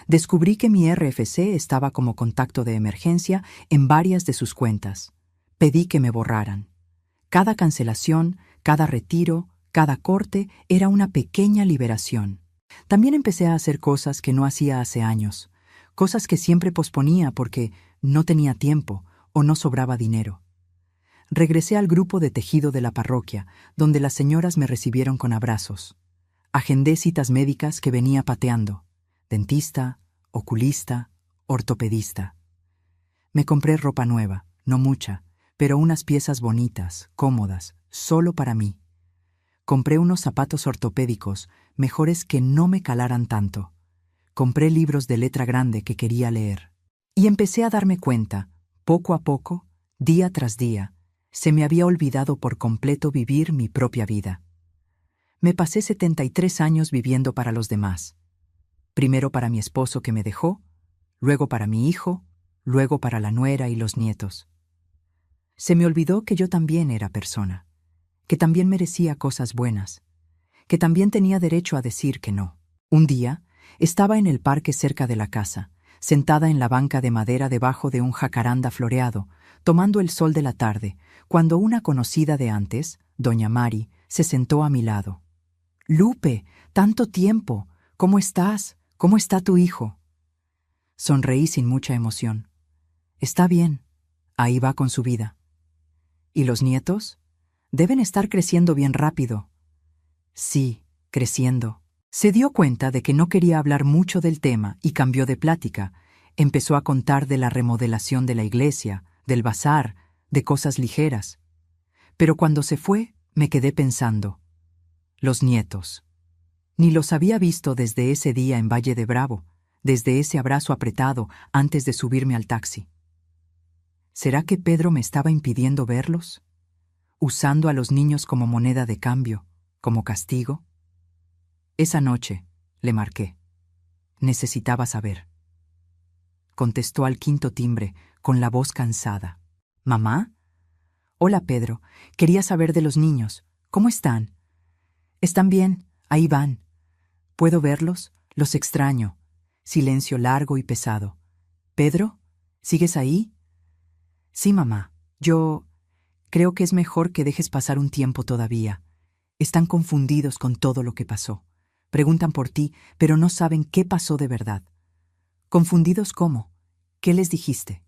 Descubrí que mi RFC estaba como contacto de emergencia en varias de sus cuentas. Pedí que me borraran. Cada cancelación, cada retiro, cada corte era una pequeña liberación. También empecé a hacer cosas que no hacía hace años, cosas que siempre posponía porque no tenía tiempo o no sobraba dinero. Regresé al grupo de tejido de la parroquia, donde las señoras me recibieron con abrazos. Agendé citas médicas que venía pateando: dentista, oculista, ortopedista. Me compré ropa nueva, no mucha, pero unas piezas bonitas, cómodas, solo para mí. Compré unos zapatos ortopédicos, mejores que no me calaran tanto. Compré libros de letra grande que quería leer. Y empecé a darme cuenta, poco a poco, día tras día, se me había olvidado por completo vivir mi propia vida. Me pasé 73 años viviendo para los demás. Primero para mi esposo que me dejó, luego para mi hijo, luego para la nuera y los nietos. Se me olvidó que yo también era persona, que también merecía cosas buenas, que también tenía derecho a decir que no. Un día, estaba en el parque cerca de la casa, sentada en la banca de madera debajo de un jacaranda floreado, tomando el sol de la tarde, cuando una conocida de antes, doña Mari, se sentó a mi lado. «Lupe, tanto tiempo. ¿Cómo estás? ¿Cómo está tu hijo? Sonreí sin mucha emoción. Está bien. Ahí va con su vida. ¿Y los nietos? Deben estar creciendo bien rápido. Sí, creciendo. Se dio cuenta de que no quería hablar mucho del tema y cambió de plática. Empezó a contar de la remodelación de la iglesia, del bazar, de cosas ligeras. Pero cuando se fue, me quedé pensando. Los nietos. Ni los había visto desde ese día en Valle de Bravo, desde ese abrazo apretado antes de subirme al taxi. ¿Será que Pedro me estaba impidiendo verlos? ¿Usando a los niños como moneda de cambio, como castigo? Esa noche le marqué. Necesitaba saber. Contestó al quinto timbre, con la voz cansada. ¿Mamá? Hola, Pedro. Quería saber de los niños. ¿Cómo están? Están bien. Ahí van. ¿Puedo verlos? Los extraño. Silencio largo y pesado. ¿Pedro? ¿Sigues ahí? Sí, mamá. Yo creo que es mejor que dejes pasar un tiempo todavía. Están confundidos con todo lo que pasó. Preguntan por ti, pero no saben qué pasó de verdad. ¿Confundidos cómo? ¿Qué les dijiste?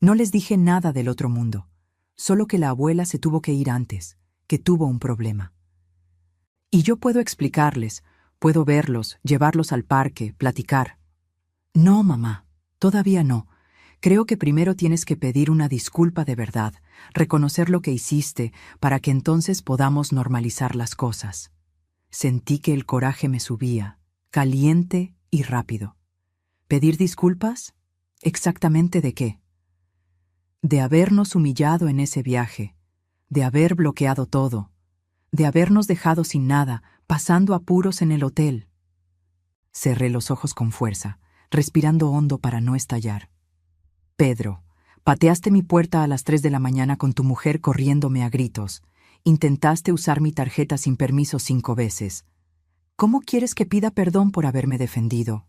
No les dije nada del otro mundo, solo que la abuela se tuvo que ir antes, que tuvo un problema. Y yo puedo explicarles, puedo verlos, llevarlos al parque, platicar. No, mamá, todavía no. Creo que primero tienes que pedir una disculpa de verdad, reconocer lo que hiciste, para que entonces podamos normalizar las cosas. Sentí que el coraje me subía, caliente y rápido. ¿Pedir disculpas? ¿Exactamente de qué? De habernos humillado en ese viaje, de haber bloqueado todo, de habernos dejado sin nada, pasando apuros en el hotel. Cerré los ojos con fuerza, respirando hondo para no estallar. Pedro, pateaste mi puerta a las 3 de la mañana con tu mujer corriéndome a gritos. Intentaste usar mi tarjeta sin permiso 5 veces. ¿Cómo quieres que pida perdón por haberme defendido?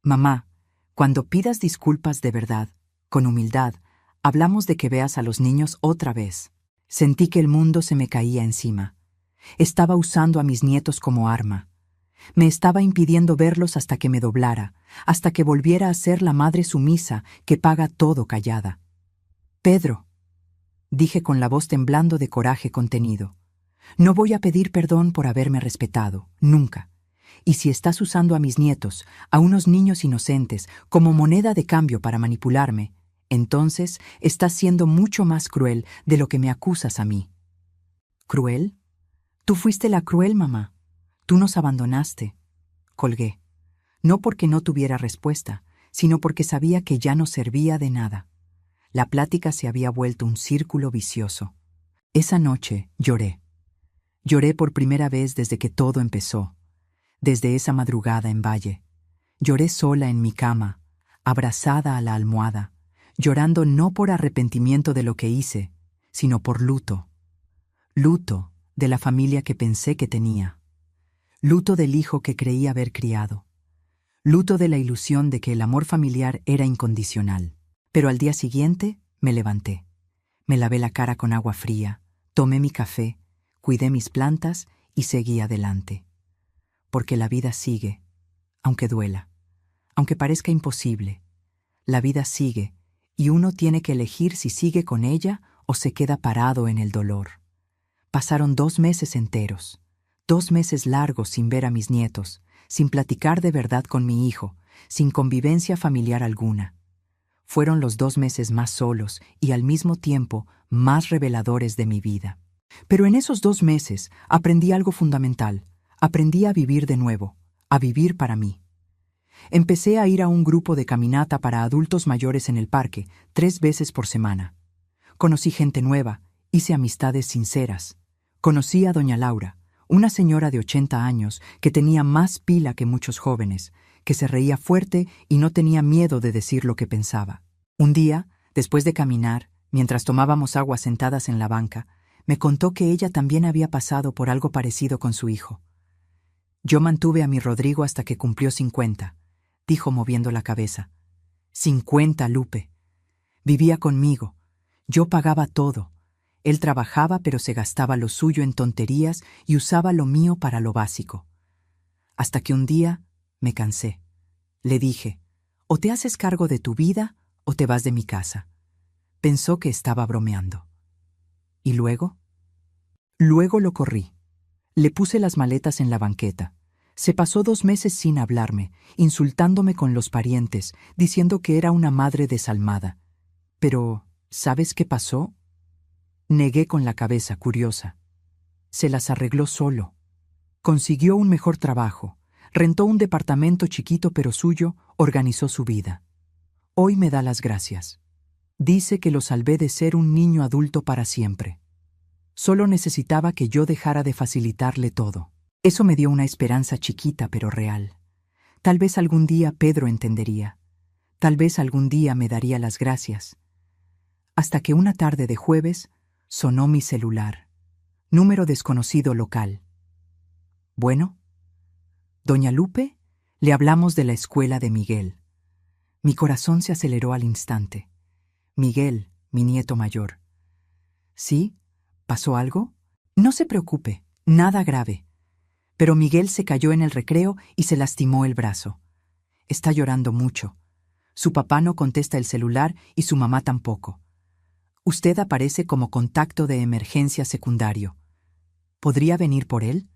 Mamá, cuando pidas disculpas de verdad, con humildad, hablamos de que veas a los niños otra vez. Sentí que el mundo se me caía encima. Estaba usando a mis nietos como arma. Me estaba impidiendo verlos hasta que me doblara, hasta que volviera a ser la madre sumisa que paga todo callada. Pedro, dije con la voz temblando de coraje contenido, no voy a pedir perdón por haberme respetado, nunca. Y si estás usando a mis nietos, a unos niños inocentes, como moneda de cambio para manipularme, entonces estás siendo mucho más cruel de lo que me acusas a mí. ¿Cruel? Tú fuiste la cruel, mamá. Tú nos abandonaste. Colgué. No porque no tuviera respuesta, sino porque sabía que ya no servía de nada. La plática se había vuelto un círculo vicioso. Esa noche lloré. Lloré por primera vez desde que todo empezó. Desde esa madrugada en Valle. Lloré sola en mi cama, abrazada a la almohada, llorando no por arrepentimiento de lo que hice, sino por luto. Luto de la familia que pensé que tenía. Luto del hijo que creí haber criado. Luto de la ilusión de que el amor familiar era incondicional. Pero al día siguiente me levanté. Me lavé la cara con agua fría, tomé mi café, cuidé mis plantas y seguí adelante. Porque la vida sigue, aunque duela, aunque parezca imposible. La vida sigue, y uno tiene que elegir si sigue con ella o se queda parado en el dolor. Pasaron 2 meses enteros, 2 meses largos sin ver a mis nietos, sin platicar de verdad con mi hijo, sin convivencia familiar alguna. Fueron los 2 meses más solos y al mismo tiempo más reveladores de mi vida. Pero en esos 2 meses aprendí algo fundamental. Aprendí a vivir de nuevo, a vivir para mí. Empecé a ir a un grupo de caminata para adultos mayores en el parque, 3 veces por semana. Conocí gente nueva, hice amistades sinceras. Conocí a doña Laura, una señora de 80 años que tenía más pila que muchos jóvenes, que se reía fuerte y no tenía miedo de decir lo que pensaba. Un día, después de caminar, mientras tomábamos agua sentadas en la banca, me contó que ella también había pasado por algo parecido con su hijo. Yo mantuve a mi Rodrigo hasta que cumplió 50, dijo moviendo la cabeza. 50, Lupe. Vivía conmigo. Yo pagaba todo. Él trabajaba pero se gastaba lo suyo en tonterías y usaba lo mío para lo básico. Hasta que un día Me cansé. Le dije, o te haces cargo de tu vida o te vas de mi casa. Pensó que estaba bromeando. ¿Y luego? Luego lo corrí. Le puse las maletas en la banqueta. Se pasó 2 meses sin hablarme, insultándome con los parientes, diciendo que era una madre desalmada. Pero, ¿sabes qué pasó? Negué con la cabeza, curiosa. Se las arregló solo. Consiguió un mejor trabajo, rentó un departamento chiquito pero suyo, organizó su vida. Hoy me da las gracias. Dice que lo salvé de ser un niño adulto para siempre. Solo necesitaba que yo dejara de facilitarle todo. Eso me dio una esperanza chiquita pero real. Tal vez algún día Pedro entendería. Tal vez algún día me daría las gracias. Hasta que una tarde de jueves sonó mi celular. Número desconocido local. Bueno, doña Lupe, le hablamos de la escuela de Miguel. Mi corazón se aceleró al instante. Miguel, mi nieto mayor. ¿Sí? ¿Pasó algo? No se preocupe, nada grave. Pero Miguel se cayó en el recreo y se lastimó el brazo. Está llorando mucho. Su papá no contesta el celular y su mamá tampoco. Usted aparece como contacto de emergencia secundario. ¿Podría venir por él?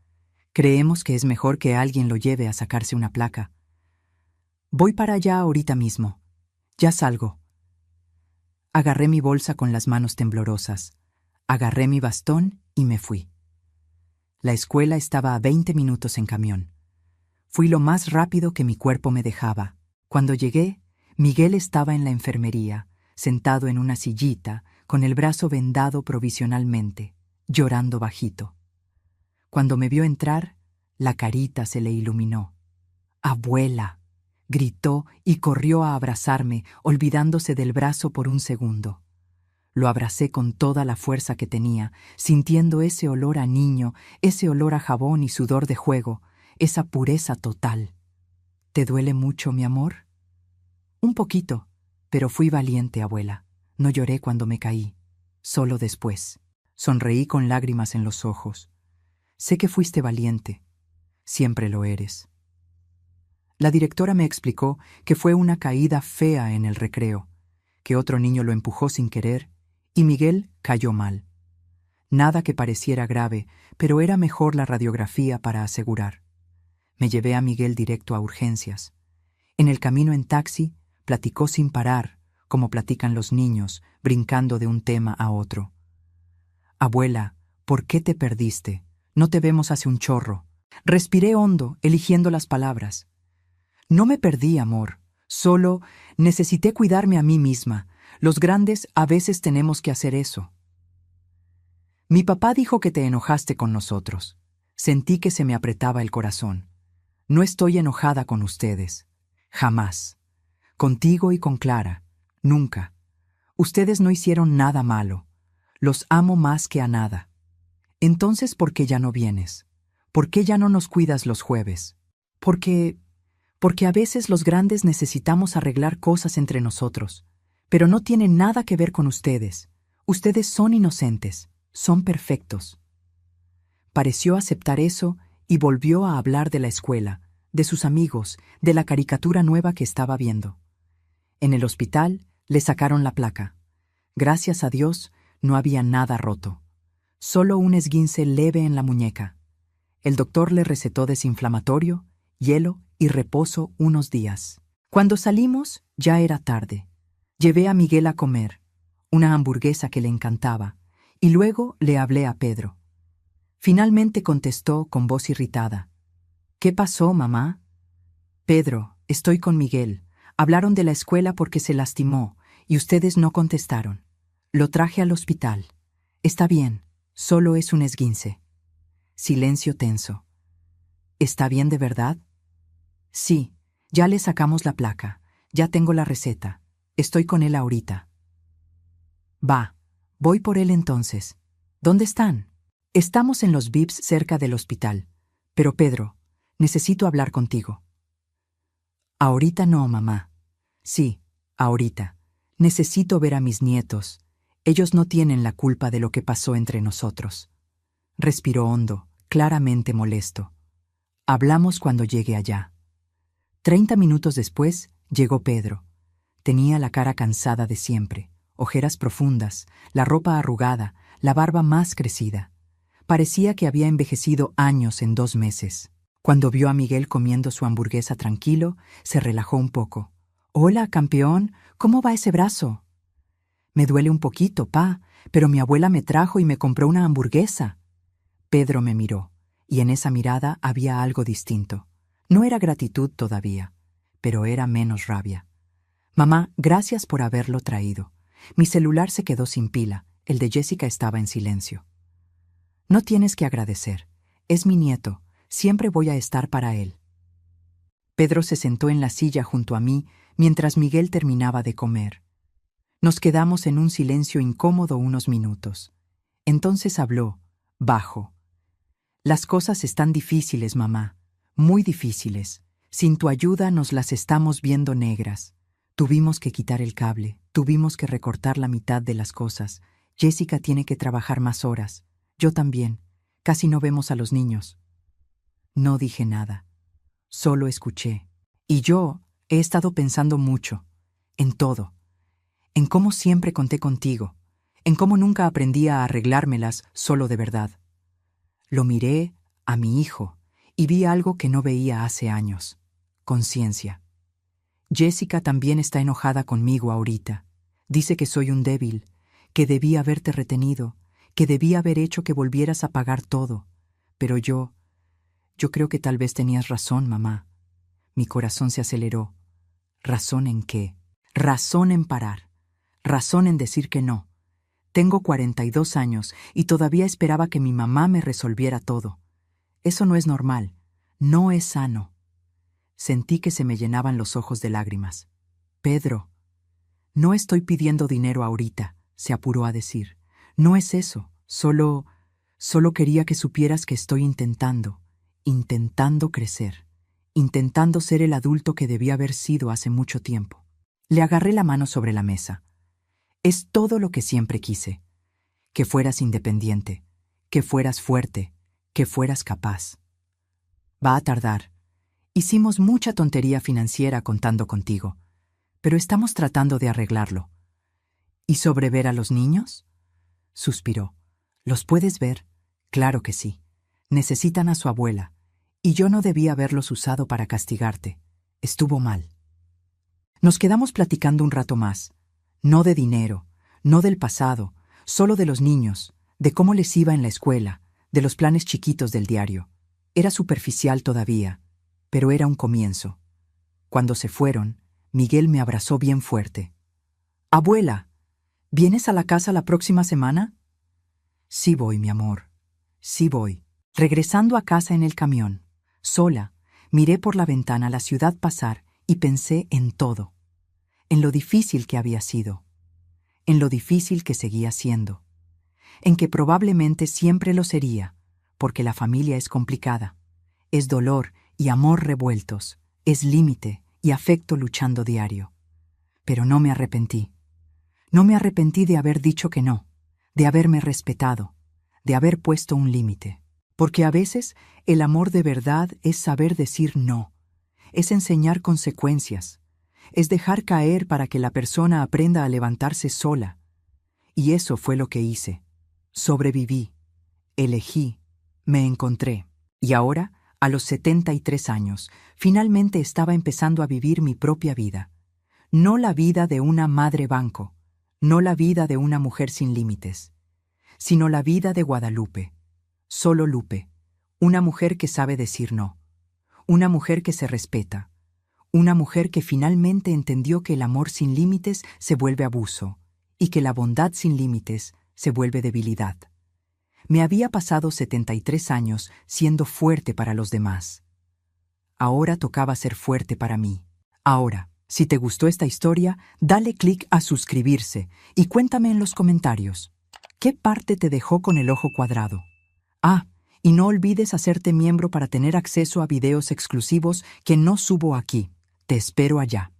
Creemos que es mejor que alguien lo lleve a sacarse una placa. Voy para allá ahorita mismo. Ya salgo. Agarré mi bolsa con las manos temblorosas. Agarré mi bastón y me fui. La escuela estaba a 20 minutos en camión. Fui lo más rápido que mi cuerpo me dejaba. Cuando llegué, Miguel estaba en la enfermería, sentado en una sillita, con el brazo vendado provisionalmente, llorando bajito. Cuando me vio entrar, la carita se le iluminó. ¡Abuela!, gritó y corrió a abrazarme, olvidándose del brazo por un segundo. Lo abracé con toda la fuerza que tenía, sintiendo ese olor a niño, ese olor a jabón y sudor de juego, esa pureza total. ¿Te duele mucho, mi amor? Un poquito, pero fui valiente, abuela. No lloré cuando me caí, solo después. Sonreí con lágrimas en los ojos. Sé que fuiste valiente. Siempre lo eres. La directora me explicó que fue una caída fea en el recreo, que otro niño lo empujó sin querer y Miguel cayó mal. Nada que pareciera grave, pero era mejor la radiografía para asegurar. Me llevé a Miguel directo a urgencias. En el camino en taxi, platicó sin parar, como platican los niños, brincando de un tema a otro. Abuela, ¿por qué te perdiste? No te vemos hace un chorro. Respiré hondo, eligiendo las palabras. No me perdí, amor. Solo necesité cuidarme a mí misma. Los grandes a veces tenemos que hacer eso. Mi papá dijo que te enojaste con nosotros. Sentí que se me apretaba el corazón. No estoy enojada con ustedes. Jamás. Contigo y con Clara. Nunca. Ustedes no hicieron nada malo. Los amo más que a nada. Entonces, ¿por qué ya no vienes? ¿Por qué ya no nos cuidas los jueves? Porque a veces los grandes necesitamos arreglar cosas entre nosotros. Pero no tiene nada que ver con ustedes. Ustedes son inocentes, son perfectos. Pareció aceptar eso y volvió a hablar de la escuela, de sus amigos, de la caricatura nueva que estaba viendo. En el hospital le sacaron la placa. Gracias a Dios, no había nada roto. Solo un esguince leve en la muñeca. El doctor le recetó desinflamatorio, hielo y reposo unos días. Cuando salimos, ya era tarde. Llevé a Miguel a comer, una hamburguesa que le encantaba, y luego le hablé a Pedro. Finalmente contestó con voz irritada. ¿Qué pasó, mamá? Pedro, estoy con Miguel. Hablaron de la escuela porque se lastimó, y ustedes no contestaron. Lo traje al hospital. Está bien, solo es un esguince. Silencio tenso. ¿Está bien de verdad? Sí, ya le sacamos la placa, ya tengo la receta. Estoy con él ahorita. Va, voy por él entonces. ¿Dónde están? Estamos en los VIPs cerca del hospital. Pero Pedro, necesito hablar contigo. Ahorita no, mamá. Sí, ahorita. Necesito ver a mis nietos. Ellos no tienen la culpa de lo que pasó entre nosotros. Respiró hondo, claramente molesto. Hablamos cuando llegue allá. 30 minutos después llegó Pedro. Tenía la cara cansada de siempre, ojeras profundas, la ropa arrugada, la barba más crecida. Parecía que había envejecido años en 2 meses. Cuando vio a Miguel comiendo su hamburguesa tranquilo, se relajó un poco. «Hola, campeón, ¿cómo va ese brazo?» «Me duele un poquito, pa, pero mi abuela me trajo y me compró una hamburguesa». Pedro me miró, y en esa mirada había algo distinto. No era gratitud todavía, pero era menos rabia. «Mamá, gracias por haberlo traído. Mi celular se quedó sin pila, el de Jessica estaba en silencio». «No tienes que agradecer. Es mi nieto. Siempre voy a estar para él». Pedro se sentó en la silla junto a mí mientras Miguel terminaba de comer. Nos quedamos en un silencio incómodo unos minutos. Entonces habló, bajo. «Las cosas están difíciles, mamá. Muy difíciles. Sin tu ayuda nos las estamos viendo negras. Tuvimos que quitar el cable, tuvimos que recortar la mitad de las cosas. Jessica tiene que trabajar más horas. Yo también. Casi no vemos a los niños». No dije nada. Solo escuché. Y yo he estado pensando mucho. En todo. En cómo siempre conté contigo. En cómo nunca aprendí a arreglármelas solo de verdad. Lo miré a mi hijo y vi algo que no veía hace años. Conciencia. Jessica también está enojada conmigo ahorita. Dice que soy un débil, que debí haberte retenido, que debí haber hecho que volvieras a pagar todo. Pero yo creo que tal vez tenías razón, mamá. Mi corazón se aceleró. ¿Razón en qué? Razón en parar. Razón en decir que no. Tengo 42 años y todavía esperaba que mi mamá me resolviera todo. Eso no es normal. No es sano. Sentí que se me llenaban los ojos de lágrimas. «Pedro, no estoy pidiendo dinero ahorita», se apuró a decir. «No es eso. Solo quería que supieras que estoy intentando crecer, intentando ser el adulto que debí haber sido hace mucho tiempo». Le agarré la mano sobre la mesa. «Es todo lo que siempre quise. Que fueras independiente, que fueras fuerte, que fueras capaz. Va a tardar. Hicimos mucha tontería financiera contando contigo, pero estamos tratando de arreglarlo». «¿Y sobre ver a los niños?», suspiró. «¿Los puedes ver? Claro que sí. Necesitan a su abuela. Y yo no debía haberlos usado para castigarte. Estuvo mal». Nos quedamos platicando un rato más. No de dinero, no del pasado, solo de los niños, de cómo les iba en la escuela, de los planes chiquitos del diario. Era superficial todavía, pero era un comienzo. Cuando se fueron, Miguel me abrazó bien fuerte. «Abuela, ¿vienes a la casa la próxima semana?» «Sí voy, mi amor. Sí voy». Regresando a casa en el camión, sola, miré por la ventana la ciudad pasar y pensé en todo. En lo difícil que había sido. En lo difícil que seguía siendo. En que probablemente siempre lo sería, porque la familia es complicada. Es dolor y amor revueltos. Es límite y afecto luchando diario. Pero no me arrepentí. No me arrepentí de haber dicho que no, de haberme respetado, de haber puesto un límite. Porque a veces el amor de verdad es saber decir no, es enseñar consecuencias, es dejar caer para que la persona aprenda a levantarse sola. Y eso fue lo que hice. Sobreviví, elegí, me encontré. Y ahora, a los 73 años, finalmente estaba empezando a vivir mi propia vida. No la vida de una madre banco, no la vida de una mujer sin límites, sino la vida de Guadalupe. Solo Lupe, una mujer que sabe decir no, una mujer que se respeta, una mujer que finalmente entendió que el amor sin límites se vuelve abuso y que la bondad sin límites se vuelve debilidad. Me había pasado 73 años siendo fuerte para los demás. Ahora tocaba ser fuerte para mí. Ahora, si te gustó esta historia, dale clic a suscribirse y cuéntame en los comentarios. ¿Qué parte te dejó con el ojo cuadrado? Ah, y no olvides hacerte miembro para tener acceso a videos exclusivos que no subo aquí. Te espero allá.